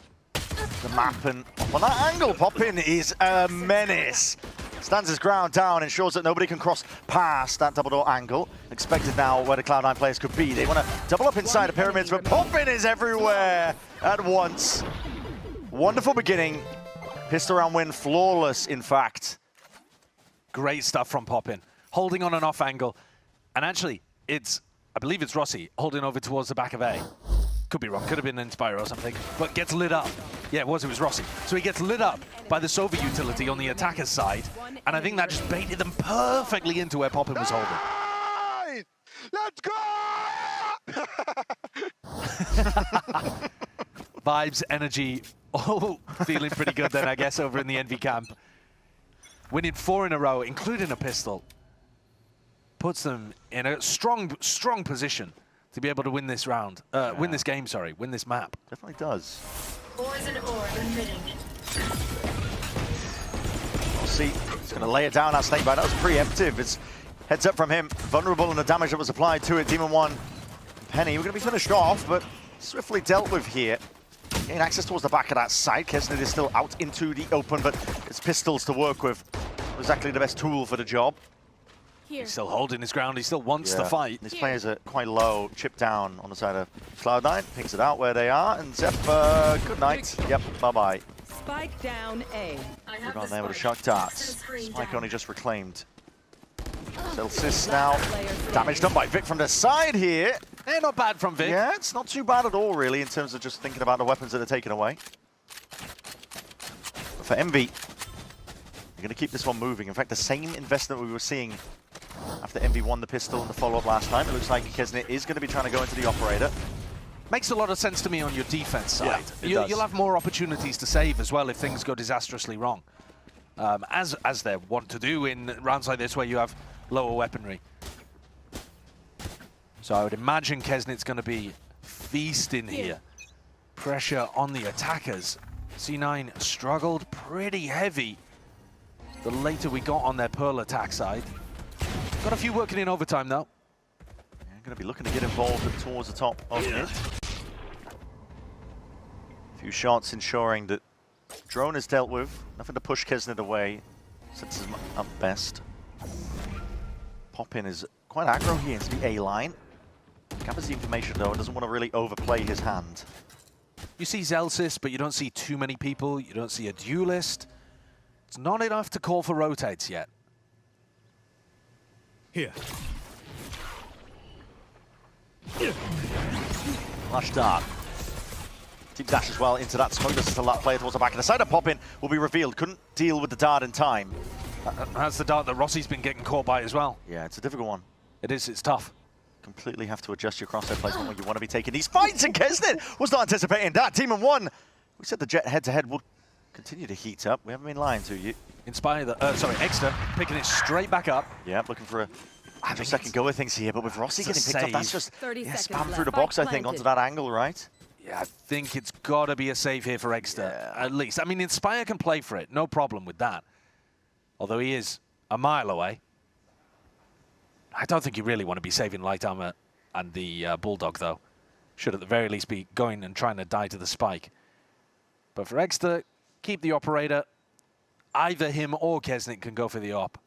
the map, and on that angle, Poppin is a menace. Stands his ground down, ensures that nobody can cross past that double door angle. Expected now where the Cloud9 players could be. They want to double up inside the pyramids, but Poppin is everywhere at once. Wonderful beginning. Pistol round win, flawless in fact. Great stuff from Poppin. Holding on an off angle. And actually, I believe it's Rossi holding over towards the back of A. Could be wrong, could have been Inspire or something, but gets lit up. Yeah, it was Rossi. So he gets lit up by the Sova utility on the attacker's side, and I think that just baited them perfectly into where Poppin was holding. Let's go! Vibes, energy, all feeling pretty good then, I guess, over in the Envy camp. winning 4 in a row, including a pistol, puts them in a strong position to be able to win this round, win this game, sorry, win this map. Definitely does. Poison orb emitting. We'll see. He's going to lay it down, our Snakebite. That was preemptive. It's heads up from him. Vulnerable in the damage that was applied to it. Demon 1. Penny, we're going to be finished off, but swiftly dealt with here. Gain access towards the back of that side. Kesnet is still out into the open, but it's pistols to work with. Exactly the best tool for the job. He's still holding his ground. He still wants to fight. These players are quite low. Chip down on the side of Cloud9. Picks it out where they are. And Zep, good night. Yep, bye-bye. Spike down A. We've gone there with a shock dart. Spike only just reclaimed. Celsius now. Damage done by Vic from the side here. Not bad from Vic. Yeah, it's not too bad at all, really, in terms of just thinking about the weapons that are taken away. But for Envy, they're going to keep this one moving. In fact, the same investment we were seeing after Envy won the pistol in the follow-up last time. It looks like Kesnet is going to be trying to go into the operator. Makes a lot of sense to me on your defense side. Yeah, You'll have more opportunities to save as well if things go disastrously wrong. As they want to do in rounds like this where you have lower weaponry. So I would imagine Kesnet's going to be feasting here. Pressure on the attackers. C9 struggled pretty heavy the later we got on their Pearl attack side. Got a few working in overtime though. Yeah, going to be looking to get involved towards the top of it. A few shots ensuring that drone is dealt with. Nothing to push Kesnet away. Sets him up best. Poppin is quite aggro here into the A line. Gathers the information though and doesn't want to really overplay his hand. You see Zelsis, but you don't see too many people. You don't see a duelist. It's not enough to call for rotates yet. Here. Flash dart. Team dash as well into that smoke. This is the last player towards the back of the side. Poppin will be revealed. Couldn't deal with the dart in time. That's the dart that Rossi's been getting caught by as well. Yeah, it's a difficult one. It is, it's tough. Completely have to adjust your crosshair placement when you want to be taking these fights, and Kesnet was not anticipating that. Demon 1. We said the Jet head-to-head will continue to heat up. We haven't been lying to you. Inspire the, sorry, Exeter picking it straight back up. Yeah, looking for a second go of things here, but with Rossi getting picked up, that's just spam through the box, I think, onto that angle, right? Yeah, I think it's got to be a save here for Exeter, at least. I mean, Inspire can play for it, no problem with that. Although he is a mile away. I don't think you really want to be saving Light Armor and the Bulldog, though. Should at the very least be going and trying to die to the spike. But for Exeter, keep the operator. Either him or Kesnet can go for the op.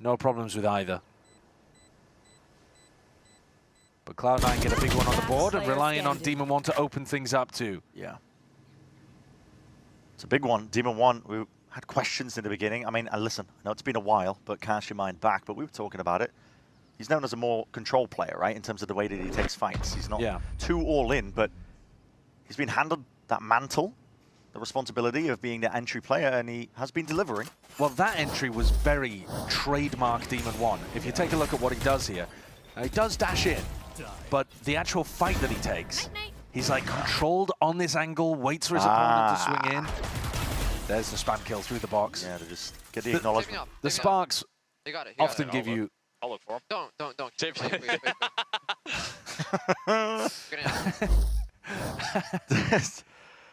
No problems with either. But Cloud9 get a big one on the board and relying on Demon 1 to open things up too. Yeah. It's a big one. Demon 1, we had questions in the beginning. I mean, listen, I know it's been a while, but cast your mind back. But we were talking about it. He's known as a more control player, right, in terms of the way that he takes fights. He's not too all in, but he's been handed that mantle, the responsibility of being the entry player, and he has been delivering. Well, that entry was very trademark Demon 1. If you take a look at what he does here, he does dash in, but the actual fight that he takes, he's like controlled on this angle, waits for his opponent to swing in. There's the spam kill through the box. Yeah, to just get the acknowledgement. The sparks often give you... I'll look for him. Don't. Wait.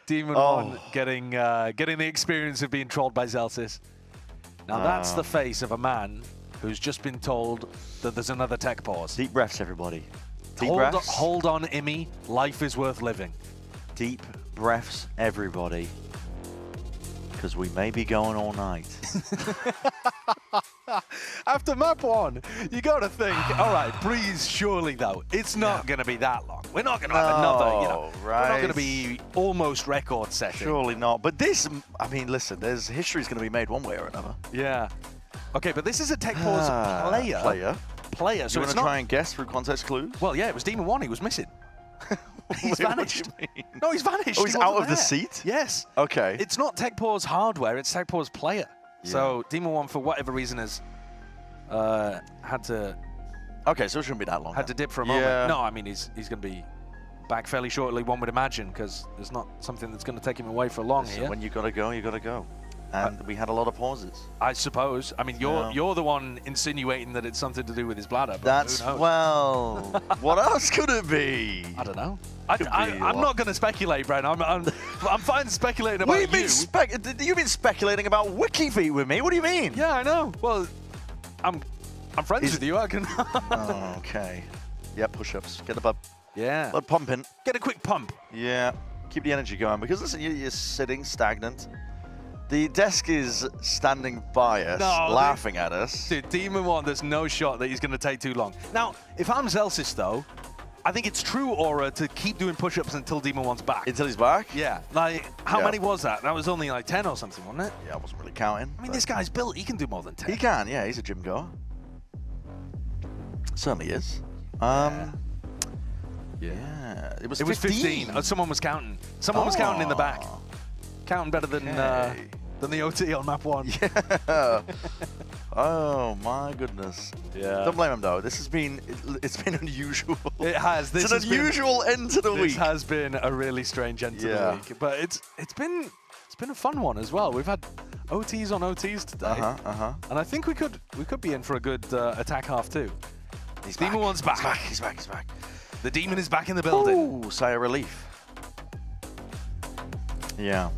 Demon 1 getting the experience of being trolled by Zelsis. Now that's the face of a man who's just been told that there's another tech pause. Deep breaths, everybody. Deep breaths. Hold on, Immy. Life is worth living. Deep breaths, everybody. Because we may be going all night. After map 1, you got to think, all right, Breeze, surely, though, it's not going to be that long. We're not going to have another, you know, we're not going to be almost record setting. Surely not. But this, I mean, listen, there's history's going to be made one way or another. Yeah. Okay, but this is a tech pause player. Player. So you want to try and guess through context clues? Well, yeah, it was Demon 1. He was missing. He's vanished. No, he's vanished. Oh, he's out of the seat? Yes. Okay. It's not tech pause hardware, it's tech pause player. Yeah. So Demon 1, for whatever reason, has had to... Okay, so it shouldn't be that long. Had to dip for a moment. No, I mean, he's going to be back fairly shortly, one would imagine, because there's not something that's going to take him away for long here. When you got to go, you got to go. and we had a lot of pauses. I suppose. I mean, you're the one insinuating that it's something to do with his bladder. But That's, who knows? well, what else could it be? I don't know. I'm not going to speculate, Brent. I'm fine speculating about You've been speculating about Wiki Feet with me. What do you mean? Yeah, I know. Well, I'm friends with you. I can. Oh, okay. Yeah, push-ups. Get the blood pumping. Get a quick pump. Yeah. Keep the energy going. Because listen, you're sitting stagnant. The desk is standing by us, laughing at us. Dude, Demon 1, there's no shot that he's going to take too long. Now, if I'm Zelsis, though, I think it's true aura to keep doing push-ups until Demon 1's back. Until he's back? Yeah. Like, how many was that? That was only like 10 or something, wasn't it? Yeah, I wasn't really counting. I mean, this guy's built. He can do more than 10. He can, yeah. He's a gym goer. Certainly is. Yeah. It was 15. Oh, someone was counting. Someone was counting in the back. Counting better than the OT on map 1. Yeah. Oh my goodness. Yeah. Don't blame him though. It's been unusual. It has. It's an unusual end to the week. This has been a really strange end to the week. But it's been a fun one as well. We've had OTs on OTs today. And I think we could be in for a good attack half too. Demon 1's back. He's back. The Demon is back in the building. Ooh, sigh of relief. Yeah.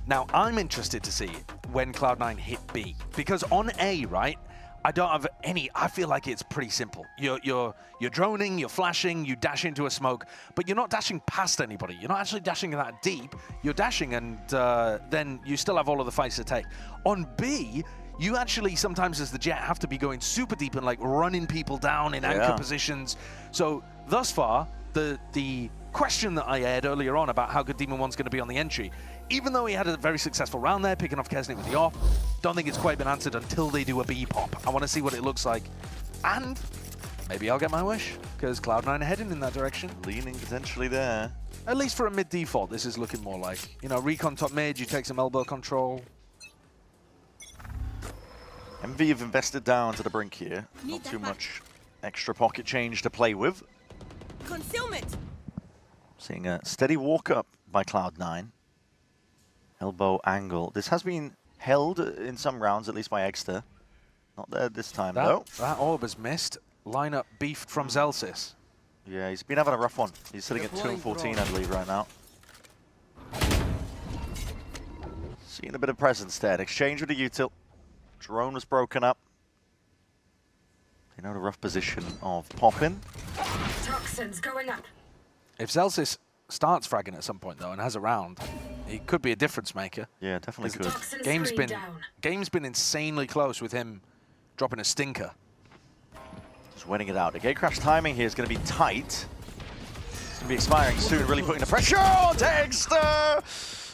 Now, I'm interested to see when Cloud9 hit B. Because on A, right, I don't have any... I feel like it's pretty simple. You're droning, you're flashing, you dash into a smoke, but you're not dashing past anybody. You're not actually dashing that deep. You're dashing, and then you still have all of the fights to take. On B, you actually sometimes as the Jet have to be going super deep and like running people down in anchor positions. So thus far, the question that I aired earlier on about how good Demon 1's going to be on the entry, even though he had a very successful round there, picking off Kesnit with the off, don't think it's quite been answered until they do a B pop. I want to see what it looks like. And maybe I'll get my wish, because Cloud9 are heading in that direction. Leaning potentially there. At least for a mid default, this is looking more like, you know, recon top mid, you take some elbow control. MV have invested down to the brink here. Not too much extra pocket change to play with. Concealment. Seeing a steady walk up by Cloud9. Elbow angle. This has been held in some rounds, at least by Exter. Not there this time, though. That orb is missed. Lineup beefed from Zelsis. Yeah, he's been having a rough one. He's sitting at 2 and 14, I believe, right now. Seeing a bit of presence there. Exchange with the util. Drone was broken up. They know the rough position of popping. Toxins going up. If Zelsis starts fragging at some point, though, and has a round, he could be a difference maker. Yeah, definitely could. Game's been insanely close with him dropping a stinker. Just winning it out. The gate crash timing here is going to be tight. It's going to be expiring soon, really putting the pressure on Dexter!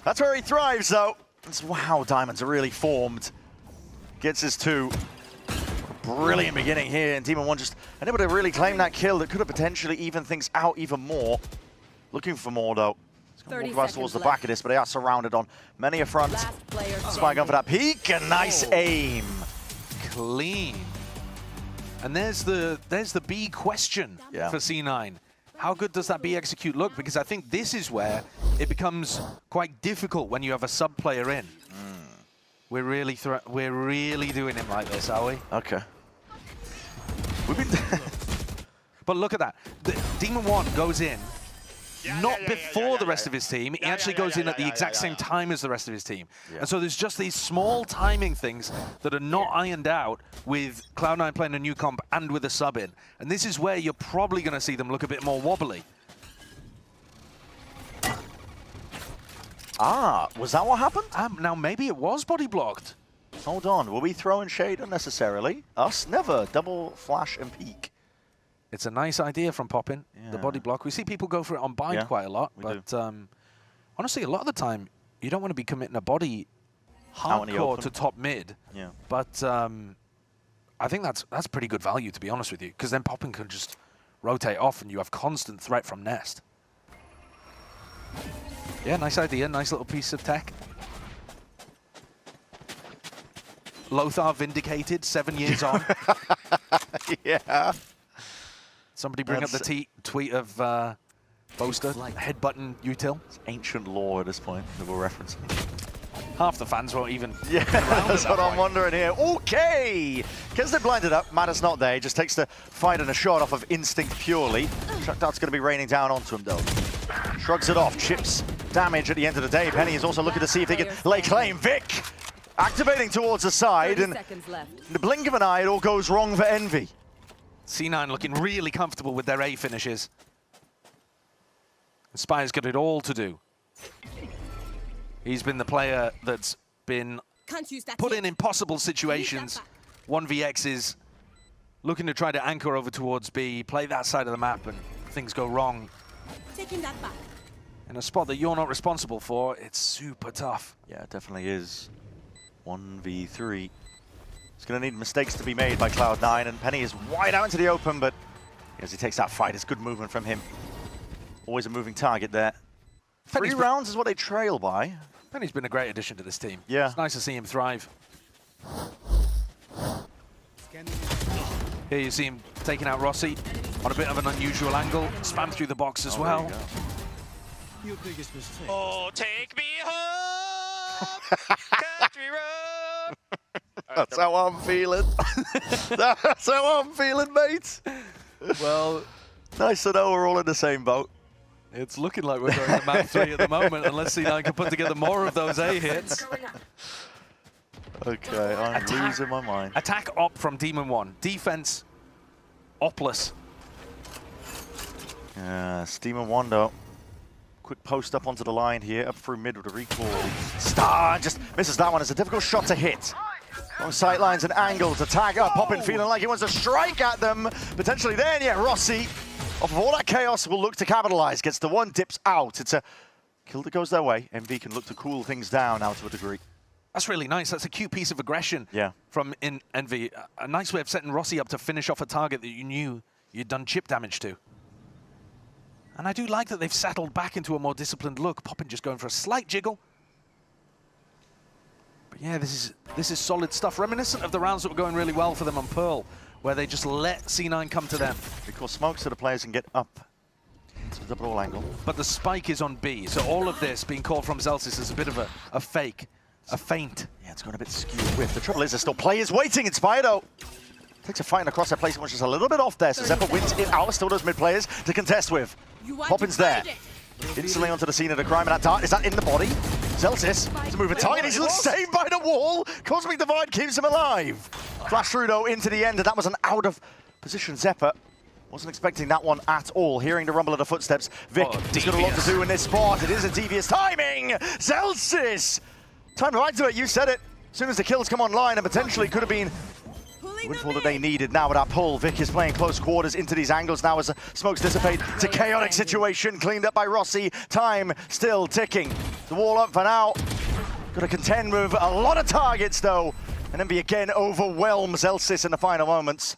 That's where he thrives, though. Wow, Diamonds are really formed. Gets his 2. Brilliant beginning here, and Demon 1 just unable to really claim that kill that could have potentially evened things out even more. Looking for more, though. He's going to walk towards the back of this, but they are surrounded on many a front. Spy going for that peek, and nice aim. Clean. And there's the B question for C9. How good does that B execute look? Because I think this is where it becomes quite difficult when you have a sub player in. We're really doing him like this, are we? Okay. We've been. But look at that. The Demon 1 goes in, not before the rest of his team. He actually goes in at the exact same time as the rest of his team. And so there's just these small timing things that are not ironed out with Cloud9 playing a new comp and with a sub in. And this is where you're probably going to see them look a bit more wobbly. Ah, was that what happened? Now, maybe it was body blocked. Hold on, were we throwing shade unnecessarily? Us? Never. Double flash and peek. It's a nice idea from Poppin, the body block. We see people go for it on bind quite a lot, but honestly, a lot of the time, you don't want to be committing a body hardcore to top mid. Yeah. But I think that's pretty good value, to be honest with you, because then Poppin can just rotate off and you have constant threat from Nest. Yeah, nice idea, nice little piece of tech. Lothar vindicated, 7 years on. Yeah. Somebody bring up the tweet of Boaster headbutting util. It's ancient lore at this point that we're referencing. half the fans won't even. Yeah, that's what I'm wondering here. Okay! Kesnet blinded up. Mana's not there. He just takes the fight and a shot off of instinct purely. Chuck Dart's going to be raining down onto him, though. Shrugs it off. Chips damage at the end of the day. Penny is also looking to see if they can lay claim. Vic activating towards the side. And in the blink of an eye, it all goes wrong for Envy. C9 looking really comfortable with their A finishes. Spire's got it all to do. He's been the player that's been put in impossible situations. 1vX's looking to try to anchor over towards B, play that side of the map, and things go wrong. Taking that back. In a spot that you're not responsible for, it's super tough. Yeah, it definitely is. 1v3. It's going to need mistakes to be made by Cloud9, and Penny is wide out into the open, but as he takes that fight, it's good movement from him. Always a moving target there. 3 rounds is what they trail by. Penny's been a great addition to this team. Yeah. It's nice to see him thrive. Here you see him taking out Rossi on a bit of an unusual angle. Spam through the box as well. Your biggest mistake. Oh, take me home, country road. That's how I'm feeling. That's how I'm feeling, mate. Well, nice to know we're all in the same boat. It's looking like we're going to map 3 at the moment, unless C9 can put together more of those A hits. Okay, I'm losing my mind. Attack op from Demon 1. Defense, opless. Steam and Wando. Quick post up onto the line here, up through mid with a recall. Star just misses that one. It's a difficult shot to hit. On sight lines and angles to tag up. Poppin feeling like he wants to strike at them. Potentially then, yeah, Rossi, off of all that chaos, will look to capitalize. Gets the one, dips out. It's a kill that goes their way. MV can look to cool things down now to a degree. That's really nice. That's a cute piece of aggression from Envy. A nice way of setting Rossi up to finish off a target that you knew you'd done chip damage to. And I do like that they've settled back into a more disciplined look. Poppin just going for a slight jiggle. But yeah, this is solid stuff. Reminiscent of the rounds that were going really well for them on Pearl, where they just let C9 come to them. Because smokes so the players can get up into the double angle. But the spike is on B, so all of this being called from Zelsis is a bit of a fake, a feint. Yeah, it's gone a bit skewed with. The trouble is there's still players waiting. It's Spido. Takes a fight across that place, which is a little bit off there. So Zephyr wins it out. Still does mid players to contest with. Poppin's there. Instantly onto the scene of the crime, and that dart, is that in the body? Zelsis is a moving target, he's saved by the wall! Cosmic Divide keeps him alive! Flash through though into the end, and that was an out of position Zephyr. Wasn't expecting that one at all. Hearing the rumble of the footsteps, Vic has got a lot to do in this spot. It is a devious timing! Zelsis! Time to activate, you said it. As soon as the kills come online, and potentially could have been windfall that they needed. Now with that pull, Vic is playing close quarters into these angles now as the smokes dissipate. It's a chaotic situation, cleaned up by Rossi. Time still ticking. The wall up for now. Got to contend with a lot of targets though. And Envy again overwhelms Zelsis in the final moments.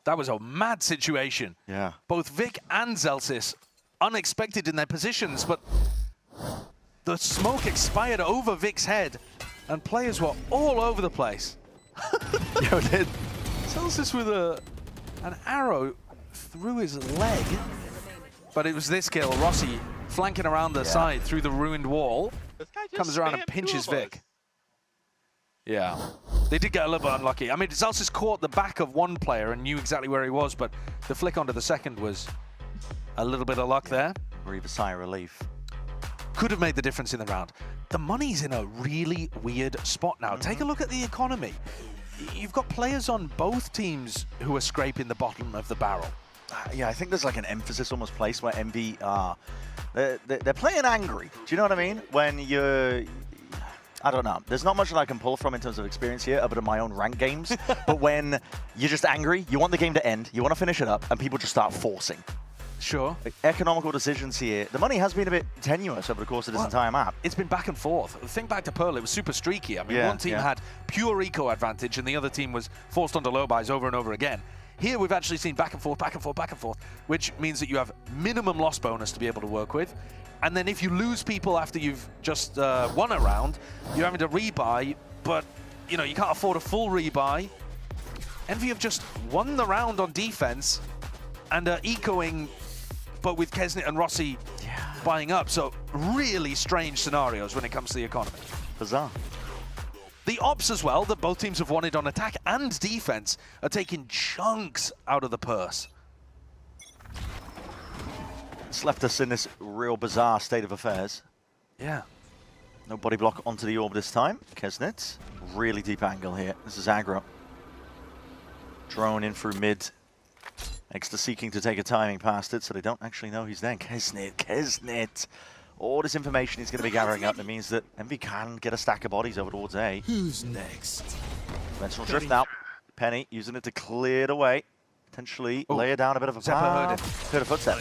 That was a mad situation. Yeah. Both Vic and Zelsis unexpected in their positions, but the smoke expired over Vic's head and players were all over the place. Yo, did Zelsis with an arrow through his leg, but it was this kill. Rossi flanking around the side through the ruined wall, comes around and pinches Vic. Yeah, they did get a little bit unlucky. I mean, Zelsis caught the back of one player and knew exactly where he was, but the flick onto the second was a little bit of luck there. Breathe a sigh of relief. Could have made the difference in the round. The money's in a really weird spot now. Take a look at the economy. You've got players on both teams who are scraping the bottom of the barrel. Yeah, I think there's like an emphasis almost placed where Envy are. They're playing angry. Do you know what I mean? When you're... I don't know. There's not much that I can pull from in terms of experience here other than my own rank games. But when you're just angry, you want the game to end, you want to finish it up, and people just start forcing. Sure. Economical decisions here. The money has been a bit tenuous over the course of this entire map. It's been back and forth. Think back to Pearl, it was super streaky. I mean, one team had pure eco advantage and the other team was forced onto low buys over and over again. Here we've actually seen back and forth, back and forth, back and forth, which means that you have minimum loss bonus to be able to work with. And then if you lose people after you've just won a round, you're having to rebuy, but you know, you can't afford a full rebuy. Envy have just won the round on defense and are ecoing, but with Kesnet and Rossi buying up. So really strange scenarios when it comes to the economy. Bizarre. The ops as well that both teams have wanted on attack and defense are taking chunks out of the purse. It's left us in this real bizarre state of affairs. Yeah. No body block onto the orb this time. Kesnit, really deep angle here. This is aggro. Drone in through mid. Extra seeking to take a timing past it, so they don't actually know he's there. Kesnit. All this information he's going to be gathering up. That means that Envy can get a stack of bodies over towards A. Who's next? Dimensional drift now. Penny using it to clear the way. Potentially lay down a bit of a Zeppa heard a footstep.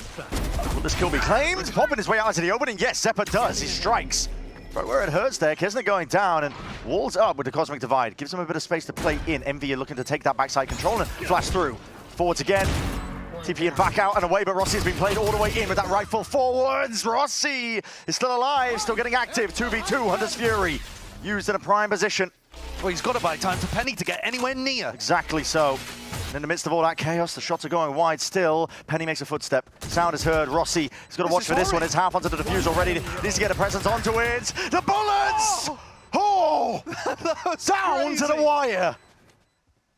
Will this kill be claimed? Popping his way out into the opening. Yes, Zeppa does. He strikes. Right where it hurts there. Kesnit going down and walls up with the Cosmic Divide. Gives him a bit of space to play in. Envy are looking to take that backside control and flash through. Forwards again. TP and back out and away, but Rossi has been played all the way in with that rifle forwards. Rossi is still alive, still getting active. 2v2, Hunter's Fury. Used in a prime position. Well, he's got to buy time for Penny to get anywhere near. Exactly so. And in the midst of all that chaos, the shots are going wide still. Penny makes a footstep. Sound is heard. Rossi has got to watch for this one. It's half onto the defuse already. Needs to get a presence onto it. The bullets! Oh! Down to the wire.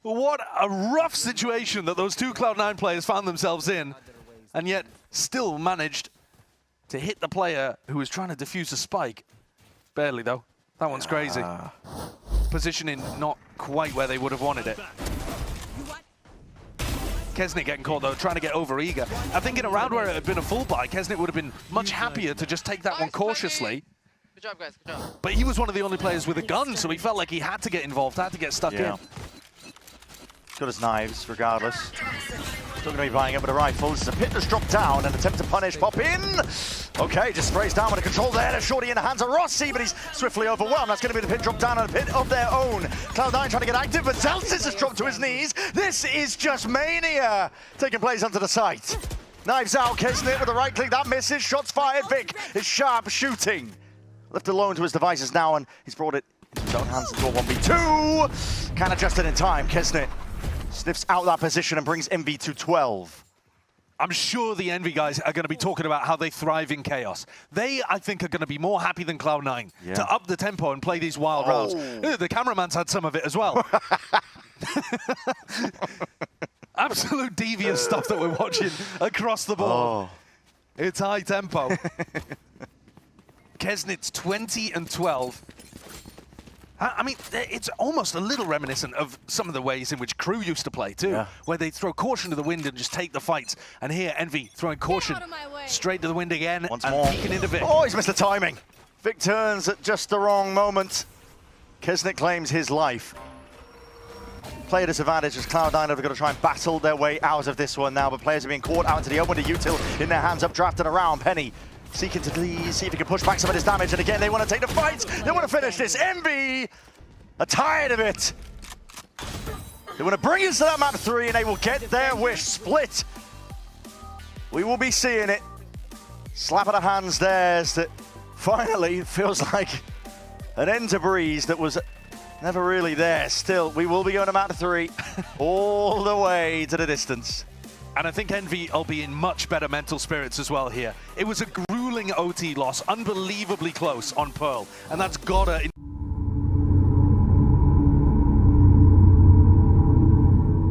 What a rough situation that those two Cloud9 players found themselves in, and yet still managed to hit the player who was trying to defuse a spike. Barely, though. That one's crazy. Positioning not quite where they would have wanted it. Kesnit getting caught, though, trying to get over-eager. I think in a round where it had been a full buy, Kesnit would have been much happier to just take that one cautiously. Good job, guys. Good job. But he was one of the only players with a gun, so he felt like he had to get involved, had to get stuck in. He's got his knives, regardless. Still going to be buying up with a rifle. This is a pit that's dropped down and attempt to punish. Pop in. Okay, just sprays down with a control there. The shorty in the hands of Rossi, but he's swiftly overwhelmed. That's going to be the pit drop down on a pit of their own. Cloud9 trying to get active, but Zeltis has dropped to his knees. This is just mania taking place onto the site. Knives out, Kesnit with the right click. That misses. Shots fired. Vic is sharp shooting. Left alone to his devices now, and he's brought it into his own hands into a 1v2. Can't adjust it in time. Kesnit sniffs out that position and brings Envy to 12. I'm sure the Envy guys are going to be talking about how they thrive in chaos. They, I think, are going to be more happy than Cloud9 to up the tempo and play these wild rounds. The cameraman's had some of it as well. Absolute devious stuff that we're watching across the board. It's high tempo. Kesnit's 20 and 12. I mean, it's almost a little reminiscent of some of the ways in which Crew used to play too, where they throw caution to the wind and just take the fights. And here, Envy throwing caution straight to the wind again and peeking into Vic. Oh, he's missed the timing. Vic turns at just the wrong moment. Kesnit claims his life. Player disadvantage as Cloud9 are going to try and battle their way out of this one now, but players are being caught out into the open. The util in their hands, updrafted around. Penny seeking to see if he can push back some of his damage, and again, they want to take the fight. They want to finish this. Envy are tired of it. They want to bring us to that map 3, and they will get their wish. Split. We will be seeing it. Slap of the hands there as that finally feels like an end to Breeze that was never really there. Still, we will be going to map 3 all the way to the distance. And I think Envy will be in much better mental spirits as well here. It was a grueling OT loss, unbelievably close on Pearl, and that's gotta